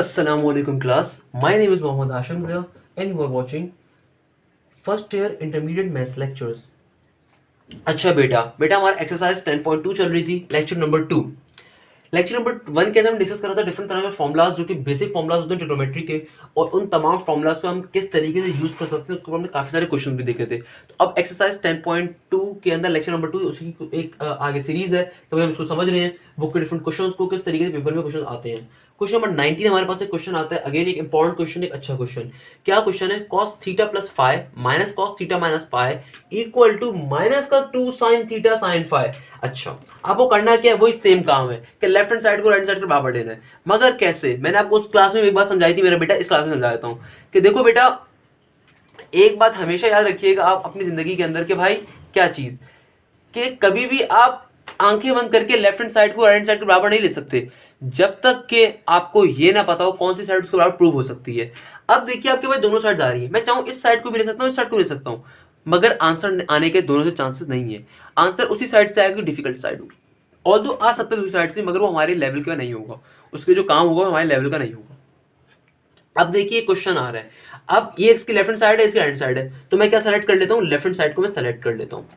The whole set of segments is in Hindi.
Assalamualaikum class. My name is Mohammad Hashim Zia and you are watching first year intermediate maths lectures. अच्छा बेटा बेटा हमारा एक्सरसाइज 10.2 चल रही थी, लेक्चर नंबर 2। लेक्चर नंबर 1 के अंदर हम डिस्कस कर रहा था डिफरेंट तरह के फॉर्मुलाज जो कि बेसिक फॉर्मुलाज होते हैं ट्रिग्नोमेट्री के, और उन तमाम फॉर्मुलाज को हम किस तरीके से यूज कर सकते हैं उसके ऊपर हमने काफी सारे क्वेश्चन भी देखे थे। तो अब एक्सरसाइज 10.2 के अंदर लेक्चर नंबर 2 उसी की एक आगे सीरीज है, तो हम इसको समझ रहे हैं बुक के डिफरेंट क्वेश्चंस को किस तरीके से पेपर में क्वेश्चन आते हैं। क्वेश्चन नंबर 19 हमारे पास एक क्वेश्चन आता है, अगेन एक इंपॉर्टेंट क्वेश्चन, एक अच्छा क्वेश्चन। क्या क्वेश्चन है? cos theta plus five minus cos theta minus five equal to minus का 2 sin थीटा sin फाइव। अच्छा, आपको करना क्या है? वही सेम काम है कि लेफ्ट हैंड साइड को राइट साइड के बराबर लेना है, मगर कैसे? मैंने आपको उस क्लास में एक बात समझाई थी मेरा बेटा, इस क्लास में समझा देता हूँ कि देखो बेटा, एक बात हमेशा याद रखिएगा आप अपनी जिंदगी के अंदर कि भाई क्या चीज, कि कभी भी आप आंखें बंद करके लेफ्ट हैंड साइड को राइट हैंड साइड के बराबर नहीं ले सकते जब तक कि आपको ये ना पता हो कौन सी साइड उसके बराबर प्रूव हो सकती है। अब देखिए आपके पास दोनों साइड आ रही है, मैं चाहूँ इस साइड को भी ले सकता हूँ, इस साइड को ले सकता हूँ, मगर आंसर आने के दोनों से चांसेस नहीं है। आंसर उसी साइड से आएगा, डिफिकल्ट साइड होगी, ऑल्दो आ सकता है दूसरी साइड से, मगर वो हमारे लेवल का नहीं होगा, उसके जो काम होगा हमारे लेवल का नहीं होगा। अब देखिए क्वेश्चन आ रहा है, अब ये इसकी लेफ्ट हैंड साइड है, इसकी राइट साइड है, तो मैं क्या सेलेक्ट कर लेता हूँ? लेफ्ट हैंड साइड को मैं सेलेक्ट कर लेता हूँ।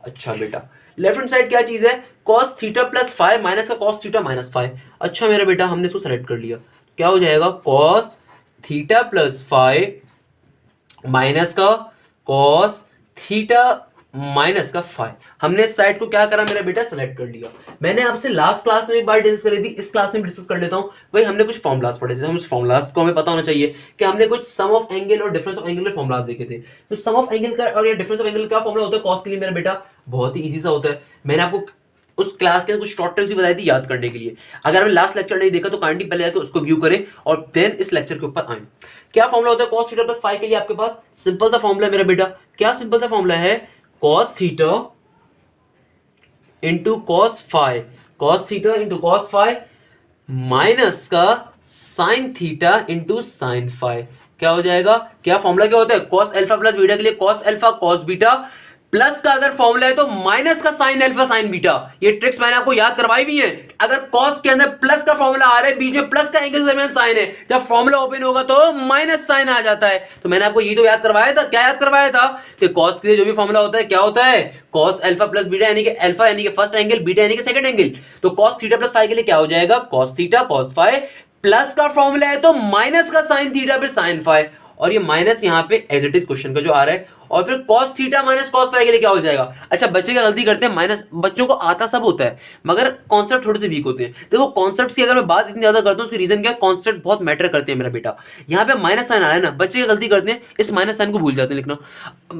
अच्छा बेटा, लेफ्ट हैंड साइड क्या चीज है? cos theta plus five minus का cos थीटा माइनस फाइव। अच्छा मेरा बेटा, हमने इसको सेलेक्ट कर लिया, क्या हो जाएगा? cos theta plus five minus का cos थीटा माइनस का फाइव। हमने इस साइड को क्या करा मेरा बेटा? सेलेक्ट कर लिया। मैंने आपसे लास्ट क्लास में एक बार डिस्कस करी थी, इस क्लास में डिस्कस कर लेता हूं। भाई हमने कुछ फॉर्मुलाज पढ़े थे, हम उस फॉर्मुलाज को हमें पता होना चाहिए कि हमने कुछ सम ऑफ एंगल और डिफरेंस ऑफ एंगल के फॉर्मुलाज देखे थे। तो सम ऑफ एंगल का और ये डिफरेंस ऑफ एंगल का फॉर्मुला होता है कॉस के लिए मेरा बेटा, बहुत ही इजी सा होता है। मैंने आपको उस क्लास के अंदर कुछ शॉर्ट ट्रिक्स भी बताई थी याद करने के लिए। अगर आपने लास्ट लेक्चर नहीं देखा तो काइंडली पहले जाकर उसको व्यू करें और देन इस लेक्चर के ऊपर आए। क्या फॉर्मुला होता है cos थीटा प्लस फाइव के लिए? आपके पास सिंपल सा फॉर्मुला है मेरा बेटा। क्या सिंपल सा फॉर्मुला है? cos theta into cos five, cos theta into cos five minus का sin theta into sin five. क्या हो जाएगा? क्या फॉर्मूला क्या होता है? cos अल्फा प्लस बीटा के लिए cos alpha cos beta, plus का अगर फॉर्मूला है तो माइनस का sin अल्फा sin बीटा। ये ट्रिक्स मैंने आपको याद करवाई भी है। अगर cos के अंदर प्लस का फॉर्मूला आ रहा है, बीच में प्लस का एंगल के दरमियान साइन है, जब फॉर्मूला ओपन होगा तो माइनस साइन आ जाता है। तो मैंने आपको ये तो याद करवाया था, क्या याद करवाया था कि cos के लिए जो भी फॉर्मूला होता है क्या होता है? cos अल्फा प्लस बीटा, यानी कि अल्फा यानी कि फर्स्ट एंगल, बीटा यानी कि सेकंड एंगल। तो cos थीटा प्लस फाइव के लिए क्या हो जाएगा? cos theta cos five, plus का फॉर्मूला है तो माइनस का sin थीटा फिर sin फाइव, और ये माइनस यहाँ पे एज इट इज क्वेश्चन का जो आ रहा है, और फिर cos theta minus cos five के लिए क्या हो जाएगा? अच्छा बच्चे क्या गलती करते हैं, माइनस, बच्चों को आता सब होता है मगर कॉन्सेप्ट थोड़े से वीक होते हैं। देखो कॉन्सेप्ट्स की अगर मैं बात इतनी ज्यादा करता हूँ उसकी रीजन क्या है? कॉन्सेप्ट बहुत मैटर करते हैं मेरा बेटा। यहाँ पे माइनस साइन आ रहा है ना, बच्चे क्या गलती करते हैं, इस माइनस साइन को भूल जाते हैं लिखना,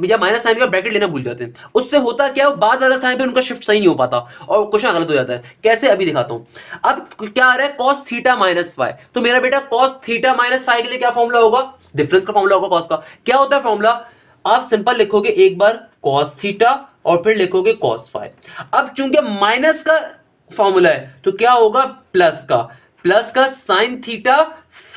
या माइनस साइन का ब्रैकेट लेना भूल जाते हैं। उससे होता क्या, बाद वाला साइन पे उनका शिफ्ट सही नहीं हो पाता और क्वेश्चन गलत हो जाता है। कैसे? अभी दिखाता हूँ। अब क्या आ रहा है? cos थीटा माइनस फाइव, तो मेरा बेटा cos थीटा माइनस फाइव के लिए क्या फॉर्मूला होगा? डिफरेंस का फॉर्मूला होगा cos का। क्या होता है फॉर्मूला? आप सिंपल लिखोगे एक बार cos थीटा और फिर लिखोगे cos फाइव। अब चूंकि माइनस का फॉर्मूला है तो क्या होगा? प्लस का sin थीटा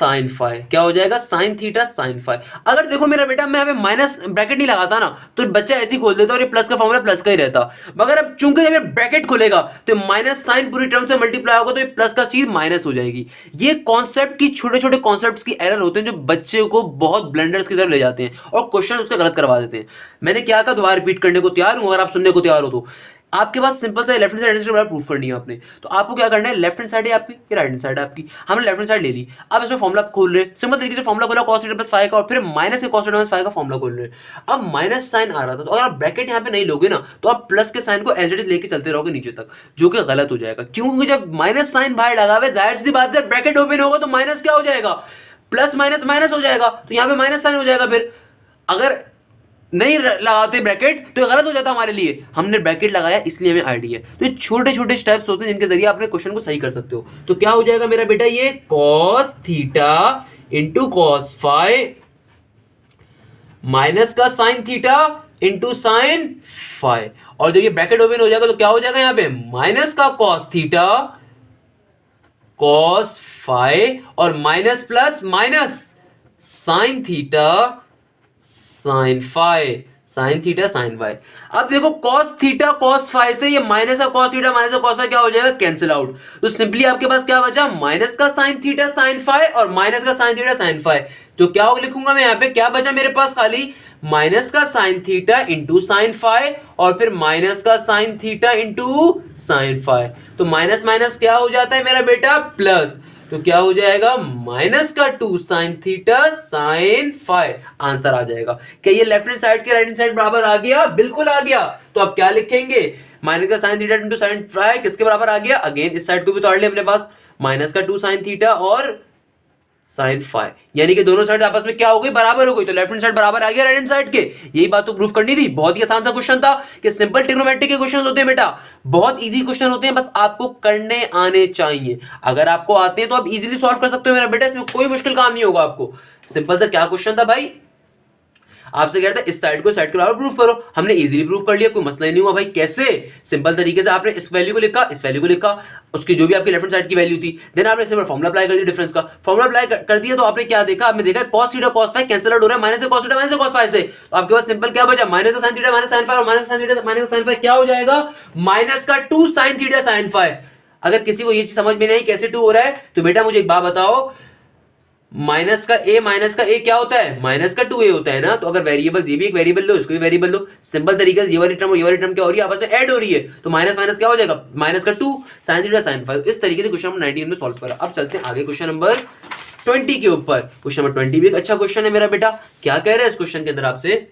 sin फाइव। क्या हो जाएगा? sin theta sin five. अगर देखो मेरा बेटा मैं यहाँ पे माइनस ब्रैकेट नहीं लगाता ना तो बच्चा ऐसे ही खोल देता और ये प्लस का फॉर्मूला प्लस का ही रहता, मगर अब चूंकि जब ये ब्रैकेट खुलेगा तो माइनस साइन पूरी टर्म से मल्टीप्लाई होगा तो ये प्लस का चीज माइनस हो जाएगी। ये कॉन्सेप्ट की छोटे छोटे कॉन्सेप्ट्स की एरर होते हैं जो बच्चे को बहुत ब्लेंडर्स की तरफ ले जाते हैं और क्वेश्चन उसका गलत करवा देते हैं। मैंने क्या कहा, दोबारा रिपीट करने को तैयार हूं अगर आप सुनने को तैयार हो तो। आपके पास सिंपल सा left hand side right proof करनी है आपने, तो आपको क्या करना है, लेफ्ट हैंड साइड है आपकी या राइट हैंड साइड है आपकी, हमने लेफ्ट हैंड साइड ले ली। अब इसमें फॉर्मुला खोल रहे हैं, सिंपल तरीके से फॉर्मुला खोला cos थीटा प्लस फाइव का और फिर माइनस के cos थीटा प्लस फाइव का फॉर्मुला खोल रहे हैं। अब माइनस साइन आ रहा था तो अगर आप ब्रैकेट यहाँ पे नहीं लोगे ना तो आप प्लस के साइन को एज इट इज लेके चलते रहोगे नीचे तक, जो कि गलत हो जाएगा। क्योंकि जब माइनस साइन बाहर लगा हुआ है जाहिर सी बात है ब्रैकेट ओपन होगा तो माइनस क्या हो जाएगा? प्लस माइनस माइनस हो जाएगा, तो यहाँ पे माइनस साइन हो जाएगा। फिर अगर नहीं लगाते ब्रैकेट तो गलत हो जाता हमारे लिए, हमने ब्रैकेट लगाया इसलिए हमें आइडिया है। तो ये छोटे छोटे स्टेप्स होते हैं जिनके जरिए आप अपने क्वेश्चन को सही कर सकते हो। तो क्या हो जाएगा मेरा बेटा, ये cos theta into cos five minus का sin theta into sin five, और जब ये ब्रैकेट ओपन हो जाएगा तो क्या हो जाएगा यहाँ पे? माइनस का cos थीटा cos फाइव और minus plus minus sin theta sin five sine theta sine phi. अब देखो कॉस थीटा कॉस फाई से ये माइनस का कॉस थीटा माइनस का कॉस फाई क्या हो जाएगा, कैंसिल आउट। तो सिंपली आपके पास क्या बचा, माइनस का साइन थीटा साइन फाई और माइनस का साइन थीटा साइन फाई। तो क्या लिखूंगा मैं यहाँ पे, क्या बचा मेरे पास, खाली माइनस का sine theta into sine phi और फिर माइनस का sine theta into sine phi. तो माइनस माइनस क्या हो जाता है मेरा बेटा, प्लस। तो क्या हो जाएगा, माइनस का 2 sine theta sine phi, answer आ जाएगा। क्या ये लेफ्ट हैंड साइड के राइट हैंड साइड बराबर आ गया, बिल्कुल आ गया। तो अब क्या लिखेंगे, माइनस का sine theta into sine phi किसके बराबर आ गया, अगेन इस साइड को भी तोड़ लिया अपने पास, माइनस का 2 साइन थीटा और साइन फाई, यानी कि दोनों साइड आपस में क्या हो गई, बराबर हो गई। तो लेफ्ट हैंड साइड बराबर आ गया राइट हैंड साइड के। यही बात तो प्रूफ करनी थी। बहुत ही आसान सा क्वेश्चन था कि सिंपल ट्रिग्नोमेट्री के क्वेश्चन होते हैं बेटा, बहुत इजी क्वेश्चन होते हैं, बस आपको करने आने चाहिए। अगर आपको आते हैं तो आप इजीली सॉल्व कर सकते हो मेरा बेटा, इसमें कोई मुश्किल काम नहीं होगा आपको। सिंपल सा क्या क्वेश्चन था भाई, आपसे कह रहा था इस साइड को साइड के बराबर प्रूफ करो, हमने इजीली प्रूफ कर लिया, कोई मसला ही नहीं हुआ भाई। कैसे, सिंपल तरीके से आपने इस वैल्यू को लिखा, इस वैल्यू को लिखा, उसकी जो भी आपकी लेफ्ट साइड की वैल्यू थी, देन आपने सिंपल फॉर्मुला अप्लाई कर दिया, डिफरेंस का फॉर्मुला अप्लाई कर दिया। तो आपने क्या देखा, आपने देखा cos theta cos phi cancel out हो रहा है, माइनस से cos थीटा माइनस से cos फाई से। तो आपके पास सिंपल क्या बचा, माइनस का sine theta minus sine phi और माइनस का साइन थीटा माइनस का साइन फाई क्या हो जाएगा, माइनस का 2 साइन थीटा साइन फाई। अगर किसी को ये चीज समझ में नहीं कैसे 2 हो रहा है, तो बेटा मुझे एक बात बताओ, माइनस का ए क्या होता है, माइनस का 2a होता है ना। तो अगर वेरिएबल ये भी एक वेरिएबल लो, इसको भी वेरिएबल लो, सिंपल तरीके से ये वाली टर्म और ये वाली टर्म क्या हो रही है, आपस में ऐड हो रही है। तो माइनस माइनस क्या हो जाएगा, माइनस का 2 साइन थीटा साइन फाई। इस तरीके से क्वेश्चन नंबर 19 में सॉल्व करा। अब चलते हैं आगे क्वेश्चन नंबर 20 के ऊपर। क्वेश्चन नंबर 20 भी एक अच्छा क्वेश्चन है मेरा बेटा। क्या कह रहे हैं इस क्वेश्चन के अंदर आपसे,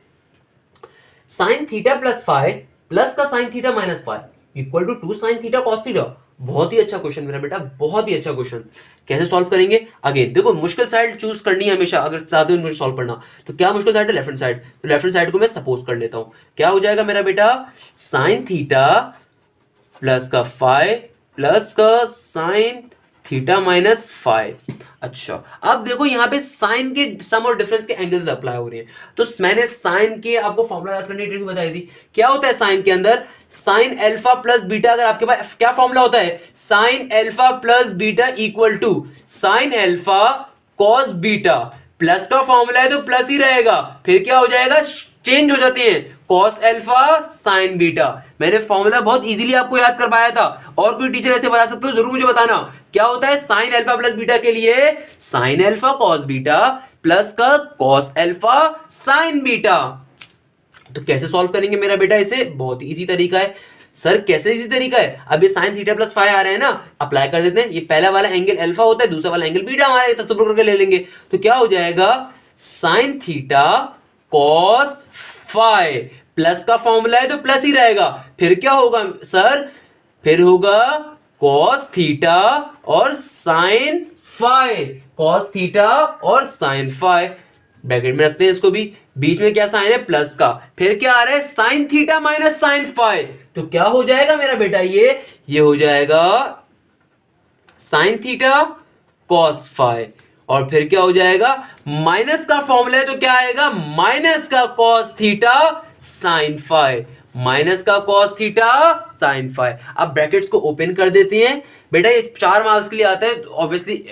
sine theta plus phi plus का sine theta minus phi equal to 2 sine theta cos theta. बहुत ही अच्छा क्वेश्चन मेरा बेटा, बहुत ही अच्छा क्वेश्चन। कैसे सॉल्व करेंगे, अगेन देखो मुश्किल साइड चूज करनी है हमेशा अगर चाहते हो मुझे सॉल्व करना। तो क्या मुश्किल साइड है, लेफ्ट हैंड साइड। तो लेफ्ट हैंड साइड को मैं सपोज कर लेता हूं, क्या हो जाएगा मेरा बेटा, साइन थीटा प्लस का फाई प्लस का साइन थीटा माइनस फाइव। अच्छा अब देखो यहाँ पे साइन के सम और डिफरेंस के एंगल्स अप्लाई हो रहे हैं। तो मैंने साइन के आपको फॉर्मूला याद करने की ट्रिक बताई थी। क्या होता है साइन के अंदर, साइन अल्फा प्लस बीटा। अगर आपके पास क्या फॉर्मूला होता है, sine alpha plus beta equal to sine alpha cos beta. Plus का फॉर्मूला है तो प्लस ही रहेगा, फिर क्या हो जाएगा, चेंज हो जाते हैं, कॉस अल्फा साइन बीटा। मैंने फॉर्मूला बहुत इजीली आपको याद करवाया था, और कोई टीचर ऐसे बता सकते हो जरूर मुझे बताना। क्या होता है, साइन अल्फा प्लस बीटा के लिए sign alpha cos beta plus का कॉस अल्फा साइन बीटा। तो कैसे सॉल्व करेंगे मेरा बेटा इसे, बहुत इजी तरीका है। सर कैसे इजी तरीका है, अब ये साइन थीटा प्लस फाइव आ रहे हैं ना, अप्लाई कर देते हैं। ये पहला वाला एंगल अल्फा होता है, दूसरा वाला एंगल बीटा हमारे तस्वीर करके ले लेंगे। तो क्या हो जाएगा, sign theta cos five plus का फॉर्मूला है तो प्लस ही रहेगा, फिर क्या होगा सर, फिर होगा कॉस थीटा और साइन फाइव, कॉस थीटा और साइन फाइव। ब्रैकेट में रखते हैं इसको भी, बीच में क्या साइन है प्लस का, फिर क्या आ रहा है sine theta minus sine five. तो क्या हो जाएगा मेरा बेटा, ये हो जाएगा साइन थीटा कॉस फाइव, और फिर क्या हो जाएगा, माइनस का फॉर्मूला है तो क्या आएगा, माइनस का cos theta sine five, minus का कॉस थीटा साइन फाइव। अब ब्रैकेट्स को ओपन कर देते हैं बेटा, ये 4 मार्क्स के लिए आता है। ऑब्वियसली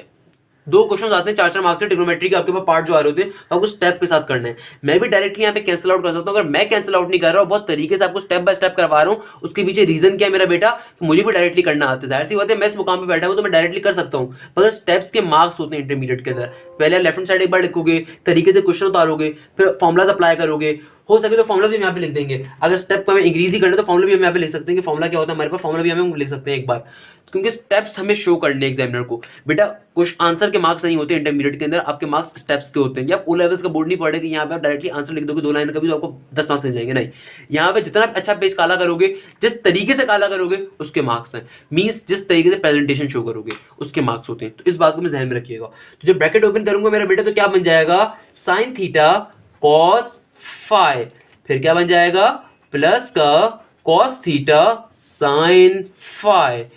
2 क्वेश्चन आते हैं 4-4 मार्क्स से ट्रिग्नोमेट्री के, आपके पास पार्ट जो आ रहे होते हैं तो आपको स्टेप के साथ करना है। मैं भी डायरेक्टली यहाँ पे कैंसिल आउट कर सकता हूँ, अगर मैं कैंसिल आउट नहीं कर रहा हूँ, बहुत तरीके से आपको स्टेप बाय स्टेप करवा रहा हूँ। उसके पीछे रीजन क्या है मेरा बेटा, तो मुझे भी डायरेक्टली करना आता है। जाहिर सी बात है मैं इस मुकाम पे बैठा हूँ तो मैं डायरेक्टली कर सकता हूँ, मगर स्टेप्स के मार्क्स होते हैं इंटरमीडिएट के अंदर। पहले लेफ्ट हैंड साइड एक बार लिखोगे, तरीके से क्वेश्चन उतारोगे, फिर फॉर्मुलाज अप्लाई करोगे, हो सके तो फॉर्मुला भी हम यहाँ पे लिख देंगे। अगर स्टेप को हमें इंक्रीज ही करना है तो फॉर्मुला भी हम यहाँ पे लिख सकते हैं कि फॉर्मुला क्या होता है हमारे पास, फॉर्मुला भी हम लिख सकते हैं एक बार, क्योंकि स्टेप्स हमें शो करने एग्जामिनर को। बेटा कुछ आंसर के मार्क्स नहीं होते इंटरमीडिएट के अंदर, आपके मार्क्स स्टेप्स के होते हैं। आप ओ लेवल्स का बोर्ड नहीं पढ़े कि यहाँ पे आप डायरेक्टली आंसर लिख दोगे 2 लाइन का भी तो आपको 10 मार्क्स मिल जाएंगे, नहीं। यहाँ पे जितना अच्छा पेज काला करोगे, जिस तरीके से काला करोगे उसके मार्क्स हैं, मीन्स जिस तरीके से प्रेजेंटेशन शो करोगे उसके मार्क्स होते हैं। तो इस बात को मैं ध्यान में रखिएगा। तो जब ब्रैकेट ओपन करूंगा मेरा बेटा तो क्या बन जाएगा, साइन थीटा कॉस फाइव, फिर क्या बन जाएगा, प्लस का cos theta sine five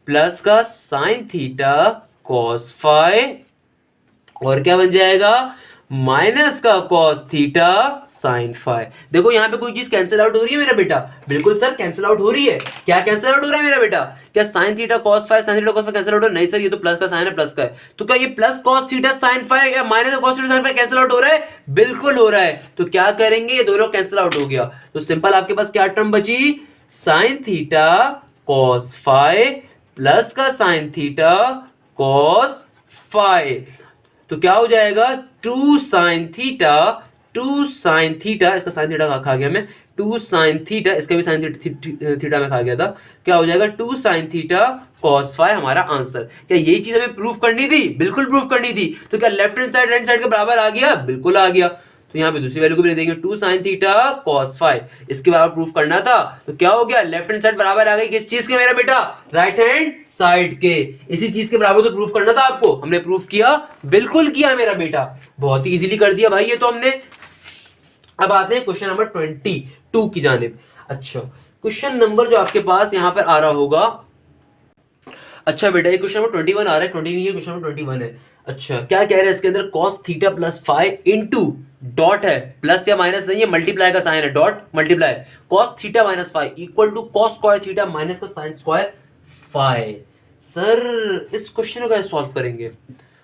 plus का साइन थीटा कॉस फाइव, और क्या बन जाएगा, माइनस का कॉस थीटा साइन फाई। देखो यहाँ पे कोई चीज कैंसिल आउट हो रही है मेरा बेटा, बिल्कुल सर कैंसिल आउट हो रही है। क्या कैंसिल आउट हो रहा है मेरा बेटा? क्या sine theta cos phi sine theta cos phi cancel out हो? नहीं सर, ये तो प्लस का साइन है, प्लस का है। तो क्या ये plus cos theta sine phi या minus cos theta sine phi cancel out हो रहा है? बिल्कुल हो रहा है। तो क्या करेंगे, ये दोनों कैंसिल आउट हो गया, तो सिंपल आपके पास क्या टर्म बची, sine theta cos phi plus का साइन थीटा कॉस फाई। तो क्या हो जाएगा, टू साइन थीटा इसका साइन थीटा खा गया मैं, टू साइन थीटा, इसका भी साइन थीटा में खा गया था। क्या हो जाएगा, two sine theta cos phi हमारा आंसर। क्या यही चीज हमें प्रूफ करनी थी? बिल्कुल प्रूफ करनी थी। तो क्या left hand side right side के बराबर आ गया? बिल्कुल आ गया। तो यहाँ पे दूसरी वैल्यू को भी ले देंगे, two sine theta cos phi, इसके बराबर प्रूफ करना था। तो क्या हो गया, लेफ्ट हैंड साइड बराबर आ गई किस चीज के मेरा बेटा, राइट हैंड साइड के। इसी चीज के बराबर तो प्रूफ करना था आपको, हमने प्रूफ किया, बिल्कुल किया मेरा बेटा, बहुत ही इजीली कर दिया भाई ये तो हमने। अब आते हैं क्वेश्चन नंबर 22 की जानिब। अच्छा, क्वेश्चन नंबर जो आपके पास यहाँ पर आ रहा होगा, अच्छा बेटा ये क्वेश्चन नंबर 21 आ रहा है, 20 नहीं है, क्वेश्चन नंबर 21 है। अच्छा क्या कह रहे हैं इसके अंदर, cos theta plus phi into dot है, प्लस या माइनस नहीं है, मल्टीप्लाई का साइन है, dot multiply, cos theta minus phi equal to cos square theta minus का साइन स्क्वायर फाई। सर इस क्वेश्चन को कैसे सॉल्व करेंगे?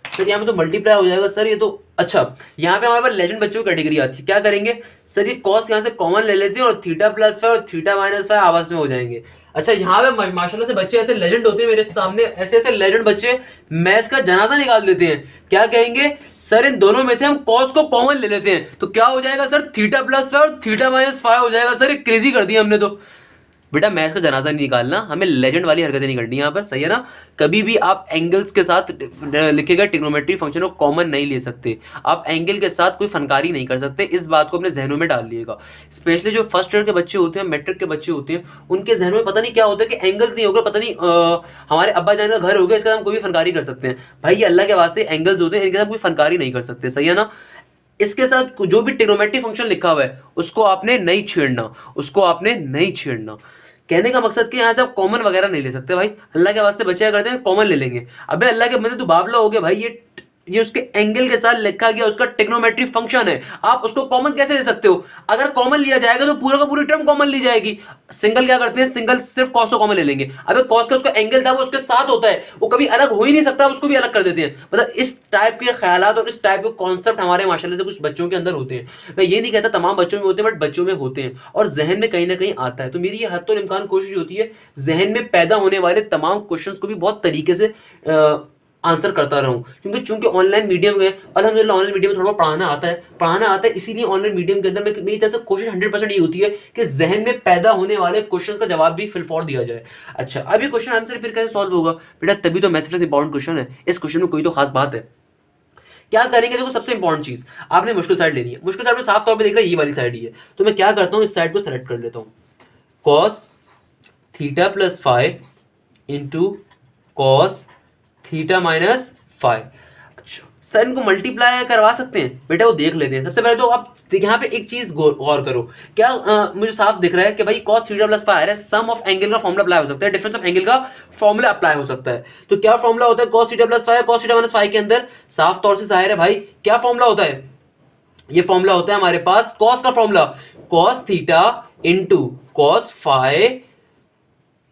सर यहाँ पे तो मल्टीप्लाई हो जाएगा सर, ये तो अच्छा यहाँ पे हमारे पास लेजेंड बच्चों की कैटेगरी आती है। क्या करेंगे सर, ये कॉस यहाँ से कॉमन ले लेते हैं और थीटा प्लस फाइव और थीटा माइनस फाइव आपस में हो जाएंगे। अच्छा यहाँ पे माशाल्लाह से बच्चे ऐसे लेजेंड होते हैं मेरे सामने, ऐसे ऐसे लेजेंड बच्चे मैथ्स का जनाजा निकाल देते हैं। क्या कहेंगे सर, इन दोनों में से हम कॉस को कॉमन ले लेते हैं, तो क्या हो जाएगा सर, थीटा प्लस फाइव और थीटा माइनस फाइव हो जाएगा। सर ये क्रेजी कर दिया हमने तो। बेटा मैथ्स का जनाजा नहीं निकालना, हमें लेजेंड वाली हरकतें नहीं करनी यहाँ पर, सही है ना। कभी भी आप एंगल्स के साथ लिखे गए ट्रिग्नोमेट्री फंक्शन को कॉमन नहीं ले सकते, आप एंगल के साथ कोई फनकारी नहीं कर सकते, इस बात को अपने जहनों में डाल लिएगा। स्पेशली जो फर्स्ट ईयर के बच्चे होते हैं, मैट्रिक के बच्चे होते हैं, उनके जहनों में पता नहीं क्या होता है कि एंगल्स नहीं होगा, पता नहीं हमारे अब्बा जान का घर हो गया, इसके साथ हम कोई भी फनकारी कर सकते हैं। भाई ये अल्लाह के वास्ते एंगल्स होते हैं, इनके साथ कोई फनकारी नहीं कर सकते, सही है ना। इसके साथ जो भी ट्रिग्नोमेट्री फंक्शन लिखा हुआ है उसको आपने नहीं छेड़ना, उसको आपने नहीं छेड़ना। कहने का मकसद कि यहाँ से आप कॉमन वगैरह नहीं ले सकते भाई, अल्लाह के वास्ते बच्चे करते हैं कॉमन ले लेंगे। अबे अल्लाह के बंदे तू बावला हो गया भाई, ये उसके एंगल के साथ लिखा गया उसका ट्रिग्नोमेट्री फंक्शन है, आप उसको कॉमन कैसे ले सकते हो? अगर कॉमन लिया जाएगा तो पूरा का पूरी टर्म कॉमन ली जाएगी। सिंगल क्या करते हैं, सिंगल सिर्फ कॉस को कॉमन ले लेंगे। अबे कॉस का उसका एंगल था वो उसके साथ होता है, वो कभी अलग हो ही नहीं सकता, उसको भी अलग कर देते हैं। मतलब इस टाइप के ख्यालात और इस टाइप के कॉन्सेप्ट हमारे माशाल्लाह से कुछ बच्चों के अंदर होते हैं। मैं ये नहीं कहता तमाम बच्चों में होते हैं, बट बच्चों में होते हैं और जहन में कहीं ना कहीं आता है। तो मेरी ये हद तो इम्कान कोशिश होती है जहन में पैदा होने वाले तमाम क्वेश्चंस को भी बहुत तरीके से आंसर करता रहूं, क्योंकि चूंकि ऑनलाइन मीडियम में अल्हम्दुलिल्लाह ऑनलाइन मीडियम में थोड़ा पढ़ाना आता है, इसीलिए ऑनलाइन मीडियम के अंदर मेरी तरफ से कोशिश 100% ये होती है कि जहन में पैदा होने वाले क्वेश्चंस का जवाब भी फिलफौर दिया जाए। अच्छा अब ये क्वेश्चन आंसर फिर कैसे सॉल्व होगा बेटा, तभी तो मैथमेटिक्स इंपॉर्टेंट क्वेश्चन है, इस क्वेश्चन में कोई तो खास बात है। क्या करेंगे, देखो सबसे इंपॉर्टेंट चीज आपने मुश्किल साइड लेनी है, मुश्किल साइड में साफ तौर पर देख रहा है ये वाली साइड ही है, तो मैं क्या करता हूँ इस साइड को सेलेक्ट कर लेता हूँ, cos theta plus five into cos theta minus five. अच्छा सर इनको मल्टीप्लाई करवा सकते हैं बेटा, वो देख लेते हैं। सबसे पहले तो आप यहाँ पे एक चीज गौर करो, क्या मुझे साफ दिख रहा है कि भाई cos थीटा प्लस फाइव है, सम ऑफ एंगल का फॉर्मूला अप्लाई हो सकता है, डिफरेंस ऑफ एंगल का फॉर्मूला अप्लाई हो सकता है। तो क्या फॉर्मूला होता है cos theta plus five, cos theta minus five के अंदर साफ तौर से जाहिर है भाई क्या फॉर्मूला होता है, ये फॉर्मूला होता है हमारे पास cos का formula, cos theta into cos five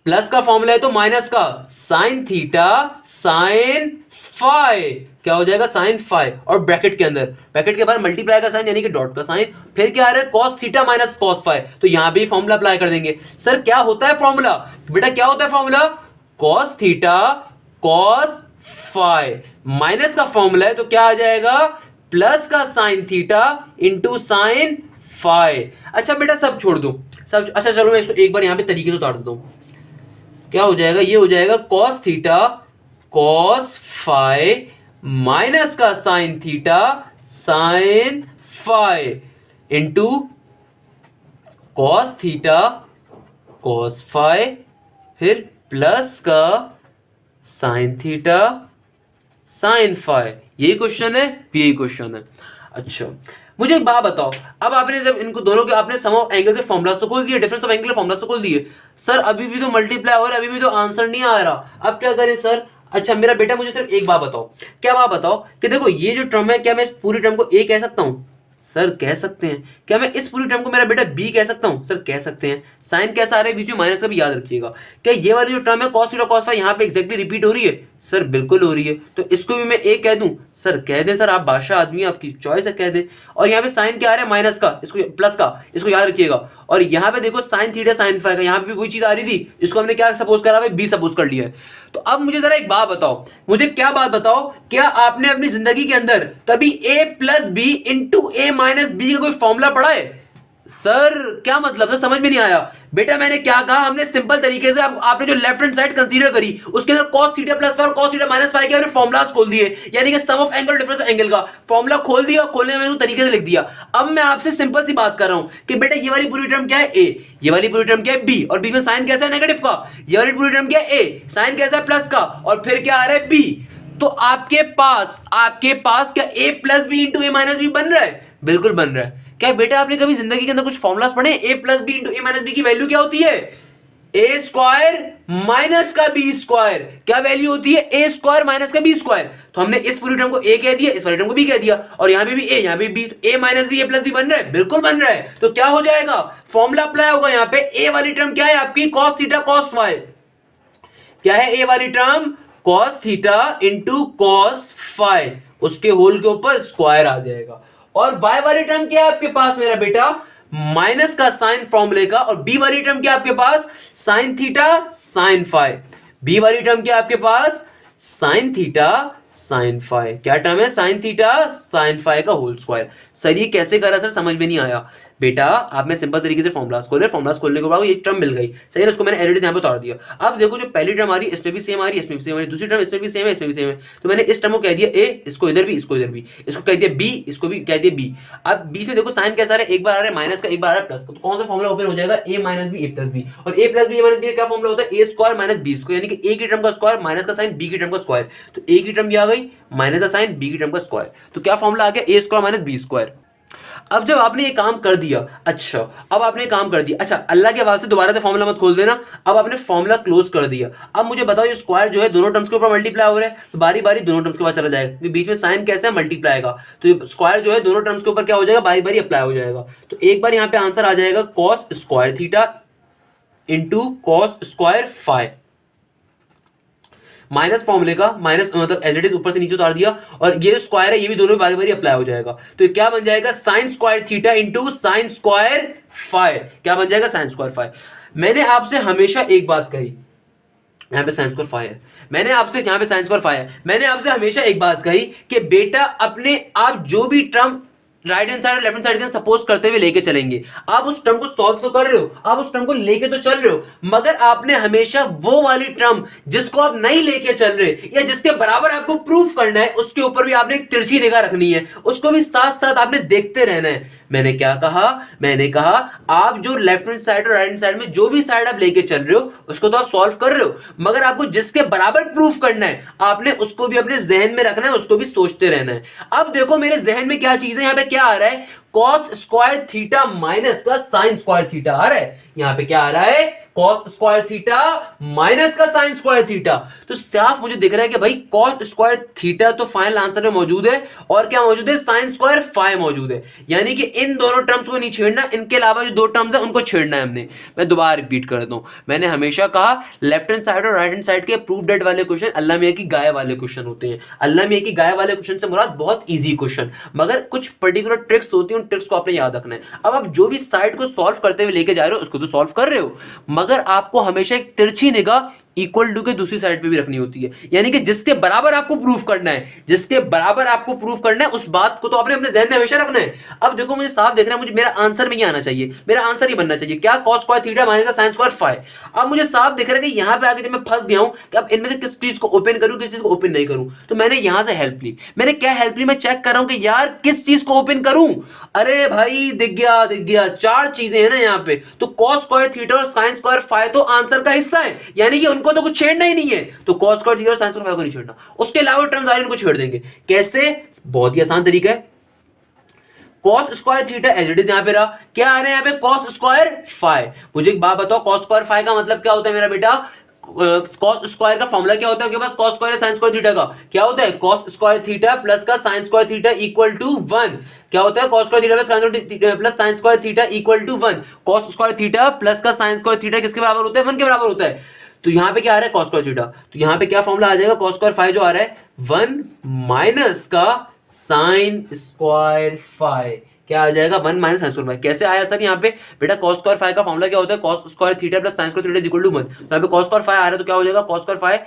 plus का फॉर्मूला है तो माइनस का साइन थीटा साइन फाइव, क्या हो जाएगा साइन फाइव, और ब्रैकेट के अंदर ब्रैकेट के बाहर मल्टीप्लाई का साइन यानी कि डॉट का साइन, फिर क्या आ रहा है cos theta minus cos five, तो यहां भी फॉर्मूला अप्लाई कर देंगे। सर क्या होता है फॉर्मूला बेटा, क्या होता है formula, cos theta cos five minus का फॉर्मूला है तो क्या आ जाएगा प्लस का sine theta into sign five. अच्छा बेटा सब छोड़ दो, सब अच्छा चलो मैं इसको एक बार यहां पे तरीके से उतार देता हूं, क्या हो जाएगा, ये हो जाएगा cos theta cos five minus का sine theta sine five into cos theta cos five फिर प्लस का साइन थीटा साइन फाइव। यही क्वेश्चन है, यही क्वेश्चन है। अच्छा मुझे एक बात बताओ, अब आपने जब इनको दोनों के आपने सम ऑफ एंगल से फॉर्मुलास तो खोल दिए, डिफरेंस ऑफ एंगल फॉर्मुलास तो खोल दिए, सर अभी भी तो मल्टीप्लाई हो रहा है, अभी भी तो आंसर नहीं आ रहा, अब क्या करें सर, अच्छा मेरा बेटा मुझे सिर्फ एक बात बताओ, क्या बात बताओ कि देखो ये जो टर्म है, क्या मैं इस पूरी टर्म को ए कह सकता हूं? सर कह सकते हैं। क्या मैं इस पूरी टर्म को मेरा बेटा बी कह सकता हूं? सर कह सकते हैं। साइन कैसा आ रहा है बीच में? माइनस का भी याद रखिएगा। क्या ये वाली जो टर्म है cos थीटा cos फाई यहाँ पे एग्जैक्टली रिपीट हो रही है? सर बिल्कुल हो रही है। तो इसको भी मैं ए कह दूं? सर कह दें सर, आप बादशाह आदमी हैं, आपकी चॉइस है, कह दें। और यहाँ पे साइन क्या आ रहा है? माइनस का, इसको प्लस का, इसको याद रखिएगा। और यहाँ पे देखो साइन थीटा साइन फाई का, यहाँ पे भी वही चीज आ रही थी, इसको हमने क्या सपोज करा है? बी सपोज कर लिया है। तो अब मुझे जरा एक बात बताओ, मुझे क्या बात बताओ, क्या आपने अपनी जिंदगी के अंदर कभी a plus B into A minus B का कोई फॉर्मूला पढ़ा है? सर क्या मतलब है, समझ में नहीं आया। बेटा मैंने क्या कहा, हमने सिंपल तरीके से आपने जो लेफ्ट हैंड साइड कंसीडर करी उसके अंदर cos थीटा प्लस फाई और cos थीटा माइनस फाई के हमने फॉर्मुलास खोल दिए, यानी कि सम ऑफ एंगल डिफरेंस एंगल का फॉर्मूला खोल दिया, खोलने में तरीके से लिख दिया। अब मैं आपसे सिंपल सी बात कर रहा हूं कि बेटा ये वाली पूरी टर्म क्या है? ए, ये वाली पूरी टर्म क्या है? बी, और बीच में साइन कैसा है? नेगेटिव का। ये वाली पूरी टर्म क्या है? ए, साइन कैसा है? प्लस का, और फिर क्या आ रहा है? बी। तो आपके पास क्या a plus B into A minus B बन रहा है? बिल्कुल बन रहा है। क्या बेटा आपने कभी जिंदगी के अंदर कुछ फॉर्मुलास पढ़े? a plus B into A minus B की वैल्यू क्या होती है? ए स्क्वायर माइनस का बी स्क्वायर। क्या वैल्यू होती है? ए स्क्वायर माइनस का बी स्क्वायर। तो हमने इस पूरी टर्म को ए कह दिया, इस वाली टर्म को बी कह दिया, और यहां पे भी ए, यहां पे बी, तो ए माइनस बी ए प्लस बी बन रहा है? बिल्कुल बन रहा है। तो क्या हो जाएगा? फॉर्मूला अप्लाई होगा यहां पे। ए वाली टर्म क्या है आपकी? cos theta cos phi. क्या है ए वाली term? cos theta into cos phi, उसके होल के ऊपर स्क्वायर आ जाएगा। और y वाली टर्म क्या है आपके पास मेरा बेटा? माइनस का साइन फॉर्मूले का। और b वाली टर्म क्या है आपके पास? Sine theta sine phi. b वाली टर्म क्या है आपके पास? Sine theta sine phi. क्या टर्म है? साइन थीटा साइन फाई का होल स्क्वायर। सर ये कैसे करा सर, समझ में नहीं आया। बेटा आपने सिंपल तरीके से फॉर्मुलास खोले, फॉर्मुलास खोलने के बाद ये टर्म मिल गई, सही है, उसको मैंने एडिट यहां पे उतार दिया। अब देखो जो पहली टर्म आ रही है इसमें भी सेम आ रही है, इसमें भी सेम आ रही है, दूसरी टर्म इसमें भी सेम है, इसमें भी सेम है। तो मैंने इस टर्म को कह दिया ए, इसको इधर भी, इसको इधर भी, इसको कह दिया बी, इसको भी कह दिया बी। अब बीच में देखो साइन कैसा आ रहा है? एक बार आ रहा है माइनस का, एक बार आ रहा है प्लस का। तो कौन सा फॉर्मुला ओपन हो जाएगा? ए माइनस बी ए प्लस बी। और A plus B A minus B का क्या फॉर्मुला होता है? A square minus B square, यानी कि ए की टर्म का स्क्वायर माइनस का साइन बी की टर्म का स्क्वायर। तो ए की टर्म भी आ गई माइनस का साइन बी की टर्म का स्क्वायर। तो क्या फॉर्मुला आ गया? ए स्क्वायर माइनस बी स्क्वायर। अब जब आपने ये काम कर दिया, अच्छा अब आपने काम कर दिया, अच्छा अल्लाह के वास्ते दोबारा से फॉर्मूला मत खोल देना। अब आपने फॉर्मूला क्लोज कर दिया। अब मुझे बताओ ये स्क्वायर जो है दोनों टर्म्स के ऊपर मल्टीप्लाई हो रहा है, तो बारी बारी दोनों टर्म्स के बाद चला जाएगा, क्योंकि बीच में साइन कैसे है? मल्टीप्लाई का। तो ये स्क्वायर जो है दोनों टर्म्स के ऊपर क्या हो जाएगा? बारी बारी अप्लाई हो जाएगा। तो एक बार यहाँ पे आंसर आ जाएगा cos square theta into cos square phi, minus फॉर्मूले का, माइनस मतलब एज इट इज ऊपर से नीचे उतार दिया, और ये स्क्वायर है ये भी दोनों बारी बारी अप्लाई हो जाएगा। तो क्या बन जाएगा? Sine square theta into sine square phi. क्या बन जाएगा? Sine square phi. मैंने आपसे हमेशा एक बात कही, यहाँ पे साइन स्क्वायर फाई है, मैंने आपसे यहाँ पे साइन स्क्वायर फाई है, मैंने आपसे हमेशा एक बात कही कि बेटा अपने आप जो भी टर्म राइट हैंड साइड और लेफ्ट हैंड साइड के सपोज करते हुए लेके चलेंगे। आप उस टर्म को सॉल्व तो कर रहे हो, आप उस टर्म को लेके तो चल रहे हो, मगर आपने हमेशा वो वाली टर्म जिसको आप नहीं लेके चल रहे या जिसके बराबर आपको प्रूफ करना है, उसके ऊपर भी आपने एक तिरछी निगाह रखनी है, उसको भी साथ साथ आपने देखते रहना है। मैंने क्या कहा? मैंने कहा आप जो लेफ्ट हैंड साइड और राइट हैंड साइड में जो भी साइड आप लेके चल रहे हो उसको तो आप सॉल्व कर रहे हो, मगर आपको जिसके बराबर प्रूफ करना है आपने उसको भी अपने जहन में रखना है, उसको भी सोचते रहना है। अब देखो मेरे जहन में क्या चीज है, यहाँ पे क्या आ रहा है? कॉस स्क्वायर थीटा माइनस का साइन स्क्वायर थीटा आ रहा है। यहां पे क्या आ रहा है? कॉस स्क्वायर थीटा माइनस का साइन स्क्वायर थीटा। तो साफ मुझे दिख रहा है कि भाई कॉस स्क्वायर थीटा तो फाइनल आंसर में मौजूद है, और क्या मौजूद है? साइन स्क्वायर फाई मौजूद है। यानी कि इन दोनों टर्म्स को नहीं छेड़ना, इनके अलावा जो दो टर्म्स है उनको छेड़ना है हमने। मैं दोबारा रिपीट कर देता हूं, मैंने हमेशा कहा लेफ्ट हैंड साइड और राइट हैंड साइड के प्रूफ डेट वाले क्वेश्चन अल्लाह मियां की गाय वाले क्वेश्चन होते हैं। अल्लाह मियां की गाय वाले क्वेश्चन से मुराद बहुत ईजी क्वेश्चन, मगर कुछ पर्टिकुलर ट्रिक्स होती है, उन ट्रिक्स को आपने याद रखना है। अब आप जो भी साइड को सॉल्व करते हुए लेके जा रहे हो उसको तो सॉल्व कर रहे हो, मगर आपको हमेशा एक तिरछी निगाह इक्वल टू के दूसरी साइड पे भी रखनी होती है। यानी कि जिसके बराबर आपको प्रूफ करना है, जिसके बराबर आपको प्रूफ करना है उस बात को तो आपने अपने जहन में हमेशा रखना है। अब देखो मुझे साफ दिख रहा है, मुझे मेरा आंसर में ये आना चाहिए, मेरा आंसर ही बनना चाहिए क्या? कॉस स्क्वायर थीटा माइनस का साइन स्क्वायर फाई। अब मुझे साफ दिख रहा है कि यहां पे आके जब मैं फंस गया हूं कि अब इनमें से किस चीज को ओपन करूं किस चीज को ओपन नहीं करूं, तो मैंने यहां से हेल्प ली। मैंने क्या हेल्प ली? मैं चेक कर रहा हूं कि यार किस चीज को ओपन करूं। अरे भाई दिख गया, चार चीजें हैं ना यहाँ पे, तो कॉस स्क्वायर थीटा और साइन स्क्वायर फाई तो आंसर का हिस्सा है, यानी कि उनको तो कुछ छेड़ना ही नहीं है। तो कॉस स्क्वायर थीटा और साइन स्क्वायर फाई को नहीं छेड़ना, उसके अलावा टर्म्स आ रही हैं उनको छेड़ देंगे। कैसे? बहुत ही आसान तरीका है। Cos square theta as it is यहां पे रहा, क्या आ रहा है यहाँ पे? Cos square phi. मुझे एक बात बताओ, कॉस स्क्वायर फाई का मतलब क्या होता है मेरा बेटा? कॉस स्क्वायर का फॉर्मूला क्या होता है आपके पास, cos square sine square theta का क्या होता है, कॉस स्क्वायर थीटा प्लस का sine square theta equal to 1। क्या होता है, cos square theta plus sine square theta equal to 1। Cos square theta plus का साइन स्क्वायर थीटा किसके बराबर होता है, 1 के बराबर होता है। तो यहाँ पे क्या आ रहा है, कॉस स्क्वायर थीटा, तो यहाँ पे क्या फॉर्मूला आ जाएगा, कॉस स्क्वायर फाइव जो आ रहा है 1 माइनस का साइन स्क्वायर फाइव, क्या आ जाएगा 1 माइनस साइन स्क्वायर फाइव। कैसे आया सर यहाँ पे, बेटा कॉस स्क्वायर फाइव का फॉर्मूला क्या होता है, cos square theta plus sine square theta equal to 1। तो यहाँ पे कॉस स्क्वायर फाइव आ रहा है तो क्या हो जाएगा, cos square five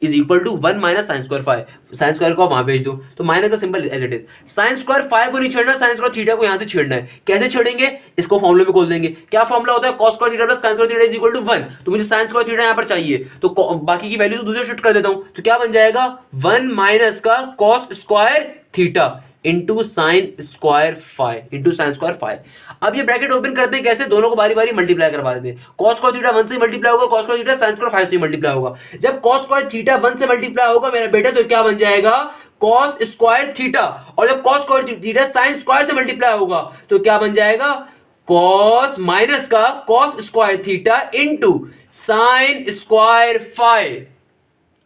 is equal to 1 minus sine square five. Sine square को वहां भेज दो तो माइनस का symbol as it is. Sine square five को नहीं छेड़ना, साइन स्क्वायर थीटा को यहां से छेड़ना है। कैसे छेड़ेंगे, इसको फॉर्मूले में खोल देंगे। क्या फॉर्मूला होता है, cos square theta plus sine square theta is equal to 1। तो मुझे साइन स्क्वायर थीटा यहां पर चाहिए तो बाकी की वैल्यू तो दूसरे शिफ्ट कर देता हूं, तो क्या बन जाएगा 1 माइनस का cos square theta into sine square five into sine square five. अब ये ब्रैकेट ओपन करते हैं कैसे, दोनों को बारी बारी मल्टीप्लाई करवा देते हैं। cos स्क्वायर थीटा 1 से मल्टीप्लाई होगा, cos square theta sine square five से मल्टीप्लाई होगा। जब cos स्क्वायर थीटा 1 से मल्टीप्लाई होगा मेरा बेटा तो क्या बन जाएगा cos स्क्वायर थीटा, और जब cos square theta sine square से मल्टीप्लाई होगा तो क्या बन जाएगा cos माइनस का cos square theta into sine square five.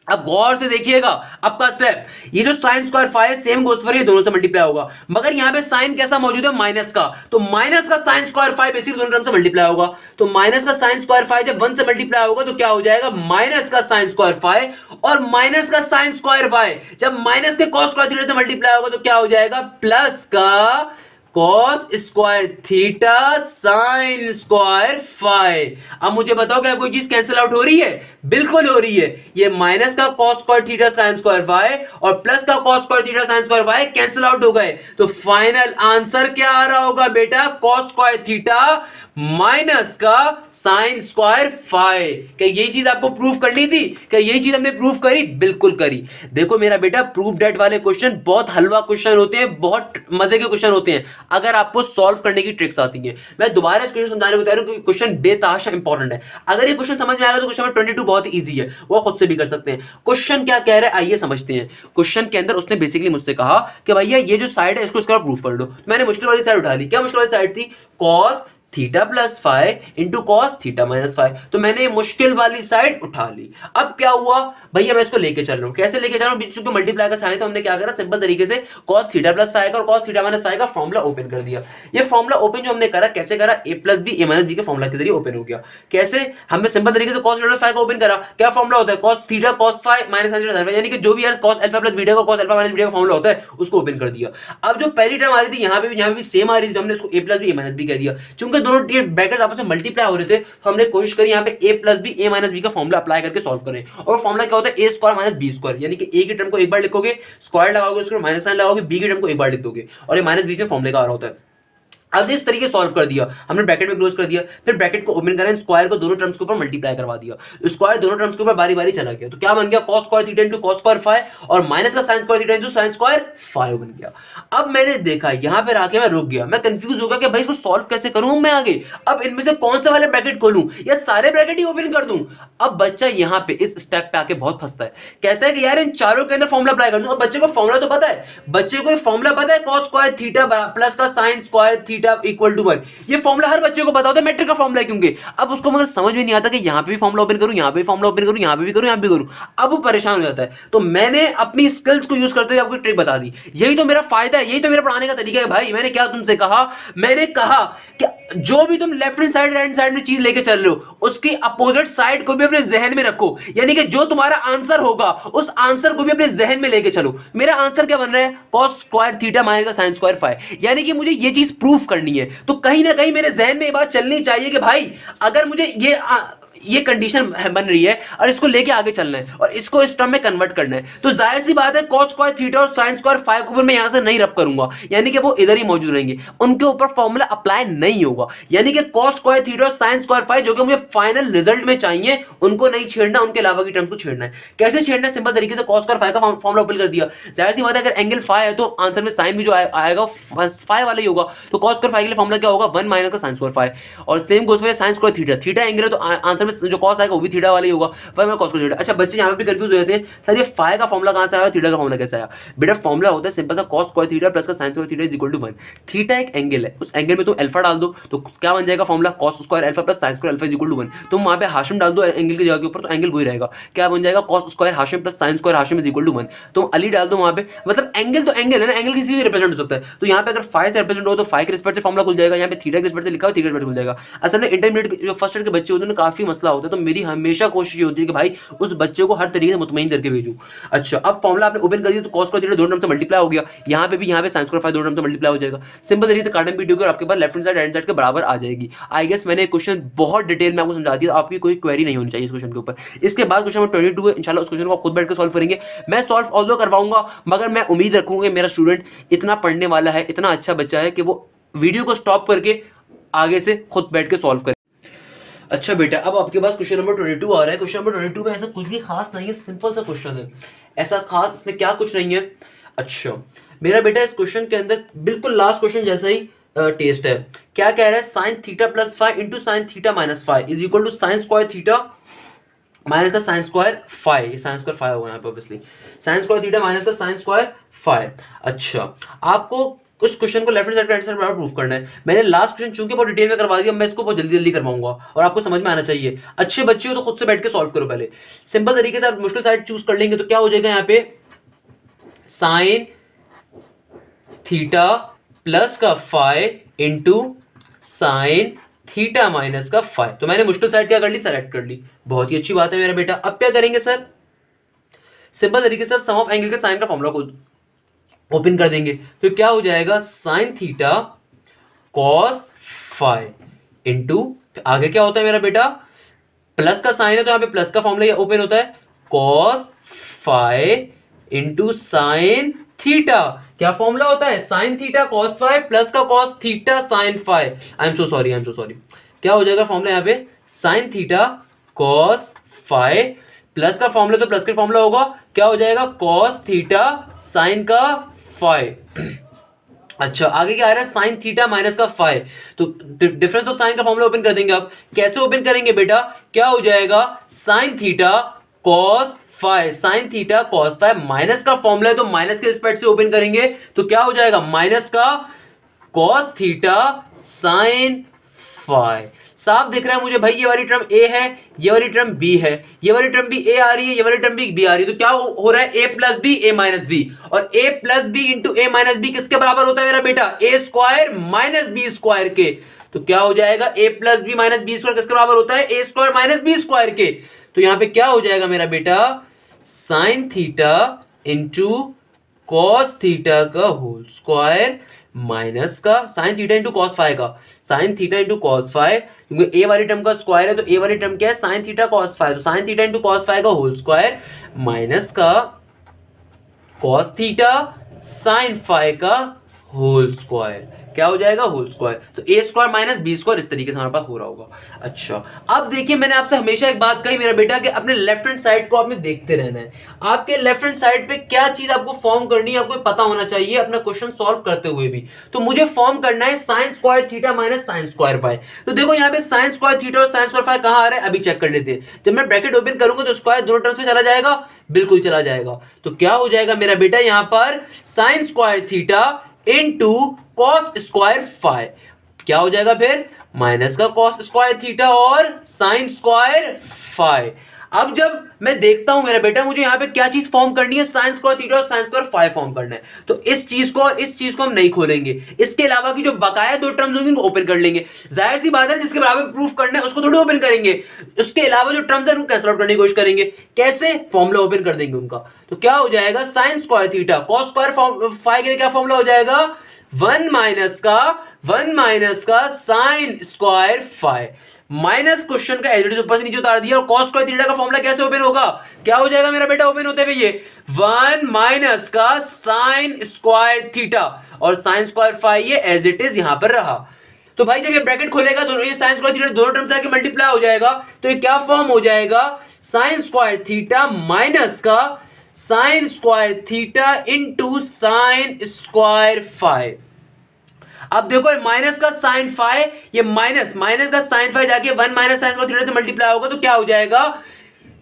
अब गौर से देखिएगा आपका स्टेप, ये जो sign square five same goes for ये दोनों से मल्टीप्लाई होगा, मगर यहां पे साइन कैसा मौजूद है माइनस का, तो माइनस का साइन स्क्वायर फाइव बेसिकली दोनों टर्म से मल्टीप्लाई होगा। तो माइनस का साइन स्क्वायर फाइव जब 1 से मल्टीप्लाई होगा तो क्या हो जाएगा माइनस का साइन स्क्वायर फाइव, और माइनस का साइन स्क्वायर फाइव जब माइनस के cos स्क्वायर थीटा से मल्टीप्लाई होगा तो क्या हो जाएगा प्लस का cos square theta sine square five. अब मुझे बताओ क्या कोई चीज कैंसिल आउट हो रही है, बिल्कुल हो रही है। ये माइनस का cos square theta sine square five और प्लस का cos square theta sine square five cancel out हो गए, तो फाइनल आंसर क्या आ रहा होगा बेटा cos स्क्वायर थीटा माइनस का साइन स्क्वायर फाइव। क्या यही चीज आपको प्रूफ करनी थी, क्या यही चीज हमने प्रूफ करी, बिल्कुल करी। देखो मेरा बेटा प्रूफ डेट वाले क्वेश्चन बहुत हलवा क्वेश्चन होते हैं, बहुत मजे के क्वेश्चन होते हैं अगर आपको सॉल्व करने की ट्रिक्स आती हैं। मैं दोबारा इस क्वेश्चन समझाने को तैयार हूं क्योंकि क्वेश्चन बेतहाशा इंपॉर्टेंट है। अगर ये क्वेश्चन समझ में आएगा तो क्वेश्चन नंबर 22 बहुत इजी है, वो खुद से भी कर सकते हैं। क्वेश्चन क्या कह रहा है आइए समझते हैं। क्वेश्चन के अंदर उसने बेसिकली मुझसे कहा कि भैया ये जो साइड है इसको इसका प्रूफ कर दो। मैंने मुश्किल वाली साइड उठा ली। क्या मुश्किल वाली साइड थी, cos theta plus five into cos theta minus five, तो मैंने मुश्किल वाली साइड उठा ली। अब क्या हुआ भैया मैं इसको लेके चल रहा हूं, कैसे लेके चल रहा हूं, चूंकि मल्टीप्लाई का साइन है तो हमने क्या करा सिंपल तरीके से cos थीटा प्लस फाइव का और cos थीटा माइनस फाइव का फॉर्मूला ओपन कर दिया। ये फॉर्मूला ओपन जो हमने करा कैसे करा, a plus B A minus B के फॉर्मूला के जरिए ओपन हो गया। कैसे, हमने सिंपल तरीके से cos थीटा प्लस फाइव का ओपन करा। क्या फॉर्मूला होता है cos theta cos five minus sine theta, यानी कि जो भी यार cos अल्फा प्लस बीटा का cos अल्फा माइनस बीटा का फॉर्मूला होता है उसको ओपन कर दिया। अब जो पहली टर्म आ रही थी यहाँ पे भी सेम आ रही थी तो हमने उसको a plus B A minus B कह दिया। चूंकि दोनों ब्रैकेट्स आपस में मल्टीप्लाई हो रहे थे तो हमने कोशिश करी यहाँ पे a plus B A minus B का फॉर्मूला अप्लाई करके सॉल्व करें। और फॉर्मूला क्या होता है a square minus B square, यानी कि a की टर्म को एक बार लिखोगे, स्क्वायर लगाओगे, उसके माइनस साइन लगाओगे, b की टर्म को एक बार लिख दोगे और ये माइनस बीच में फॉर्मूले का आ रहा होता है। अब इस तरीके सॉल्व कर दिया हमने, ब्रैकेट में क्लोज कर दिया, फिर ब्रैकेट को ओपन करें, स्क्वायर को दोनों टर्म्स के ऊपर मल्टीप्लाई करवा दिया, स्क्वायर दोनों टर्म्स के ऊपर बारी बारी चला गया, तो क्या बन गया cos square theta into cos square five और माइनस का sin square theta into sin square five बन गया। अब मैंने देखा यहां पर आके मैं रुक गया, मैं कंफ्यूज हो गया कि भाई इसको सॉल्व कैसे करूं मैं आगे, अब इनमें से कौन से वाले ब्रैकेट खोलूं या सारे ब्रैकेट ही ओपन कर दूं। अब बच्चा यहां पे इस स्टेप पे आके बहुत फंसता है, कहता है कि यार इन चारों के अंदर फॉर्मूला अप्लाई कर दूं। अब बच्चे को फॉर्मूला तो पता है, बच्चे को फॉर्मूला पता है cos स्क्वायर थीटा प्लस का sin square theta equal to 1, ये फॉर्मूला हर बच्चे को पता होता है, मैट्रिक का फॉर्मूला है क्योंकि अब उसको मगर समझ में नहीं आता कि यहां पे भी फॉर्मूला ओपन करूं, यहां पे भी फॉर्मूला ओपन करूं, यहां पे भी करूं, यहां पे भी करूं, अब वो परेशान हो जाता है। तो मैंने अपनी स्किल्स को यूज करते हुए आपको ट्रिक बता दी, यही तो मेरा फायदा है, यही तो मेरा पढ़ाने का तरीका है भाई। मैंने क्या तुमसे कहा, मैंने कहा कि जो भी तुम left hand side right side में चीज लेके चल रहे हो उसकी अपोजिट साइड को भी अपने जहन में रखो, यानी कि जो तुम्हारा आंसर होगा उस आंसर को भी अपने जहन में लेके चलो। मेरा आंसर क्या बन रहा है cos square theta minus sin square five, यानी कि मुझे ये चीज प्रूफ करनी है, तो कहीं ना कहीं मेरे जहन में ये बात चलनी चाहिए कि भाई अगर मुझे ये कंडीशन बन रही है और इसको लेके आगे चलना है और इसको इस टर्म में कन्वर्ट करना है, तो जाहिर सी बात है cos स्क्वायर थीटा और sin स्क्वायर फाइव के ऊपर मैं यहां से नहीं रब करूंगा, यानी कि वो इधर ही मौजूद रहेंगे, उनके ऊपर फॉर्मूला अप्लाई नहीं होगा। यानी कि cos स्क्वायर थीटा और sin स्क्वायर फाइव जो कि मुझे फाइनल रिजल्ट में चाहिए उनको नहीं छेड़ना, उनके अलावा की टर्म्स को छेड़ना है। कैसे छेड़ना है, सिंपल तरीके से cos स्क्वायर फाइव का फॉर्मूला ओपन कर दिया, जाहिर सी बात है अगर एंगल फाइव है तो आंसर में साइन भी जो आएगा फाइव वाला ही होगा, तो cos स्क्वायर फाइव के लिए फॉर्मूला क्या होगा 1 माइनस का sin स्क्वायर फाइव, और same goes for sin square theta, theta angle है तो आंसर असल में जो कॉस आएगा वो भी थीटा वाला ही होगा, पर मैं कॉस को थीटा। अच्छा बच्चे यहाँ पे भी कंफ्यूज हो जाते हैं, सर ये फाई का फॉर्मुला कहाँ से आया, थीटा का फॉर्मुला कैसे आया? बेटा फॉर्मुला होता है सिंपल सा, कॉस स्क्वायर थीटा प्लस का sine square theta is equal to 1। Theta एक एंगल है, उस एंगल में तुम अल्फा डाल दो तो क्या बन जाएगा formula, cos square alpha plus sine square alpha is equal to 1। तुम वहाँ पे हाशिम डाल दो एंगल की जगह के ऊपर तो एंगल वही रहेगा, क्या बन जाएगा, cos square Hashim plus sine square Hashim is equal to 1। तुम अली डाल दो वहाँ पे, मतलब एंगल तो एंगल है ना, एंगल किसी भी रिप्रेजेंट हो सकता है। तो यहाँ पे अगर फाई से रिप्रेजेंट हो तो फाई के रिस्पेक्ट से फॉर्मुला खुल जाएगा, यहाँ पे थीटा के रिस्पेक्ट से लिखा हो थीटा के रिस्पेक्ट खुल जाएगा। असल में इंटरमीडिएट जो फर्स्ट ईयर के बच्चे होते हैं काफी मसला होता है, तो मेरी हमेशा कोशिश ये होती है कि भाई उस बच्चे को हर तरीके से मुतमईन करके भेजूं। अच्छा अब फॉर्मुला आपने ओपन कर दिया तो कॉस स्क्वायर थीटा दो टर्म से मल्टीप्लाई हो गया, यहाँ पे भी यहाँ पे साइन स्क्वायर फाई दो टर्म से मल्टीप्लाई हो जाएगा। सिंपल तरीके से काटन पीट और आपके पास left hand side right side के बराबर आ जाएगी। आई गेस मैंने क्वेश्चन बहुत डिटेल में आपको समझा दिया, आपकी कोई क्वेरी नहीं होनी चाहिए इस क्वेश्चन के ऊपर। इसके बाद क्वेश्चन नंबर 22 है, इंशाल्लाह उस क्वेश्चन को खुद बैठ कर सॉल्व करेंगे। मैं सॉल्व ऑल्दो करवाऊंगा, मगर मैं उम्मीद रखूंगा मेरा स्टूडेंट इतना पढ़ने वाला है, इतना अच्छा बच्चा है कि वो वीडियो को स्टॉप करके आगे से खुद बैठ के सॉल्व करे। अच्छा बेटा अब आपके पास क्वेश्चन नंबर 22 आ रहा है। क्वेश्चन नंबर 22 में ऐसा कुछ भी खास नहीं है, सिंपल सा क्वेश्चन है, ऐसा खास इसमें क्या कुछ नहीं है। अच्छा मेरा बेटा इस क्वेश्चन के अंदर बिल्कुल लास्ट क्वेश्चन जैसा ही टेस्ट है। क्या कह रहा है, sine theta plus five into sine theta minus five is equal to sine square theta minus का साइन स्क्वायर फाइव। ये साइन स्क्वायर फाइव होगा यहाँ पे obviously, sine square theta minus का साइन स्क्वायर फाइव। अच्छा आपको उस क्वेश्चन को left hand side right side बराबर प्रूफ करना है। मैंने लास्ट क्वेश्चन चूंकि बहुत डिटेल में करवा दिया, मैं इसको बहुत जल्दी जल्दी करवाऊंगा और आपको समझ में आना चाहिए। अच्छे बच्चे हो तो खुद से बैठ के सॉल्व करो पहले, सिंपल तरीके से आप मुश्किल साइड चूज कर लेंगे तो क्या हो जाएगा यहाँ पे, साइन थीटा प्लस का five into sine theta minus का फाइव। तो मैंने मुश्किल साइड क्या कर ली, सेलेक्ट कर ली, बहुत ही अच्छी बात है मेरा बेटा। अब क्या करेंगे सर, सिंपल तरीके से सम ऑफ एंगल के साइन का फॉर्मूला को ओपन कर देंगे तो क्या हो जाएगा, sign theta cos five into आगे क्या होता है मेरा बेटा, प्लस का साइन है तो यहाँ पे प्लस का फॉर्मूला ओपन होता है, cos five into sine theta. क्या फॉर्मूला होता है, sine theta cos five plus का cos theta sine five. I am so sorry, क्या हो जाएगा फॉर्मूला यहाँ पे, sine theta cos five plus का फॉर्मूला तो प्लस का फॉर्मूला होगा, क्या हो जाएगा, कॉस थीटा साइन का फाइव। अच्छा आगे क्या आ रहा है, साइन थीटा माइनस का फाइव। तो डिफरेंस ऑफ साइन का फॉर्मूला ओपन कर देंगे। आप कैसे ओपन करेंगे बेटा, क्या हो जाएगा, sign theta cos five, sine theta cos five minus का फॉर्मूला है तो माइनस के रिस्पेक्ट से ओपन करेंगे तो क्या हो जाएगा, माइनस का कॉस थीटा साइन फाइव। साफ दिख रहा है मुझे भाई, ये वाली टर्म ए है, ये वाली टर्म बी है, ये वाली टर्म भी ए आ रही है, ये वाली टर्म भी बी आ रही है। तो क्या हो रहा है, A plus B A minus B, और A plus B into A minus B किसके बराबर होता है मेरा बेटा, A square minus B square के। तो क्या हो जाएगा, A plus B minus B square किसके बराबर होता है, A square minus B square के। तो यहां पे क्या हो जाएगा मेरा बेटा, sine theta into cos theta का होल स्क्वायर माइनस का sine theta into cos five का, sine theta into cos five, क्योंकि ए वाली टर्म का स्क्वायर है तो ए वाली टर्म क्या है, साइन थीटा कॉस फाइव, तो sign theta into cos five का होल स्क्वायर माइनस का कॉस थीटा साइन फाइव का होल स्क्वायर, क्या हो जाएगा, होल स्क्वायर। तो ए स्क्वायर माइनस बी स्क्वायर इस तरीके से हमारे पास हो रहा होगा। अच्छा अब देखिए मैंने आपसे हमेशा एक बात कही मेरा बेटा कि अपने लेफ्ट हैंड साइड को आपने देखते रहना है। आपके लेफ्ट हैंड साइड पे क्या चीज आपको फॉर्म करनी है आपको पता होना चाहिए अपना क्वेश्चन सॉल्व करते हुए भी। तो मुझे फॉर्म करना है sign square theta minus sine square five. तो देखो यहाँ पे साइन स्क्वायर थीटा और साइन स्क्वायर फाइव कहाँ आ रहा है, अभी चेक कर लेते हैं। जब मैं ब्रैकेट ओपन करूंगा तो स्क्वायर दोनों टर्म्स में चला जाएगा, बिल्कुल चला जाएगा। तो क्या हो जाएगा मेरा बेटा, यहाँ पर sign square theta into cos square five, क्या हो जाएगा फिर, माइनस का कॉस स्क्वायर थीटा और साइन स्क्वायर फाइव। अब जब मैं देखता हूं मेरा बेटा मुझे यहाँ पे क्या चीज फॉर्म करनी है, साइन स्क्वायर थीटा और साइन स्क्वायर फाइव फॉर्म करना है। तो इस चीज को और इस चीज को हम नहीं खोलेंगे, इसके अलावा की जो बकाया दो टर्म्स होंगी उनको ओपन कर लेंगे। जाहिर सी बात है जिसके बराबर प्रूफ करना है उसको थोड़ी ओपन करेंगे, उसके अलावा जो टर्म्स है उनको कैंसिल आउट करने की कोशिश करेंगे। कैसे, फॉर्मूला ओपन कर देंगे उनका। तो क्या हो जाएगा, sine square theta cos square five के लिए क्या फॉर्मूला हो जाएगा, वन माइनस का sine square five, minus question का एज इट इज ऊपर से नीचे उतार दिया, और कॉस स्क्वायर थीटा का फॉर्मूला कैसे ओपन होगा, क्या हो जाएगा मेरा बेटा ओपन होते हुए ये वन माइनस का साइन स्क्वायर थीटा और साइन स्क्वायर फाइव ये एज इट इज यहां पर रहा। तो भाई जब ये ब्रैकेट खोलेगा तो ये साइन स्क्वायर थीटा दोनों टर्म्स आके मल्टीप्लाई हो जाएगा, तो ये क्या फॉर्म हो जाएगा, साइन स्क्वायर थीटा माइनस का sine square theta into sine square five. अब देखो माइनस का साइन फाइव, ये माइनस माइनस का साइन फाइव जाके 1 माइनस साइन स्क्वायर थीटा से मल्टीप्लाई होगा तो क्या हो जाएगा,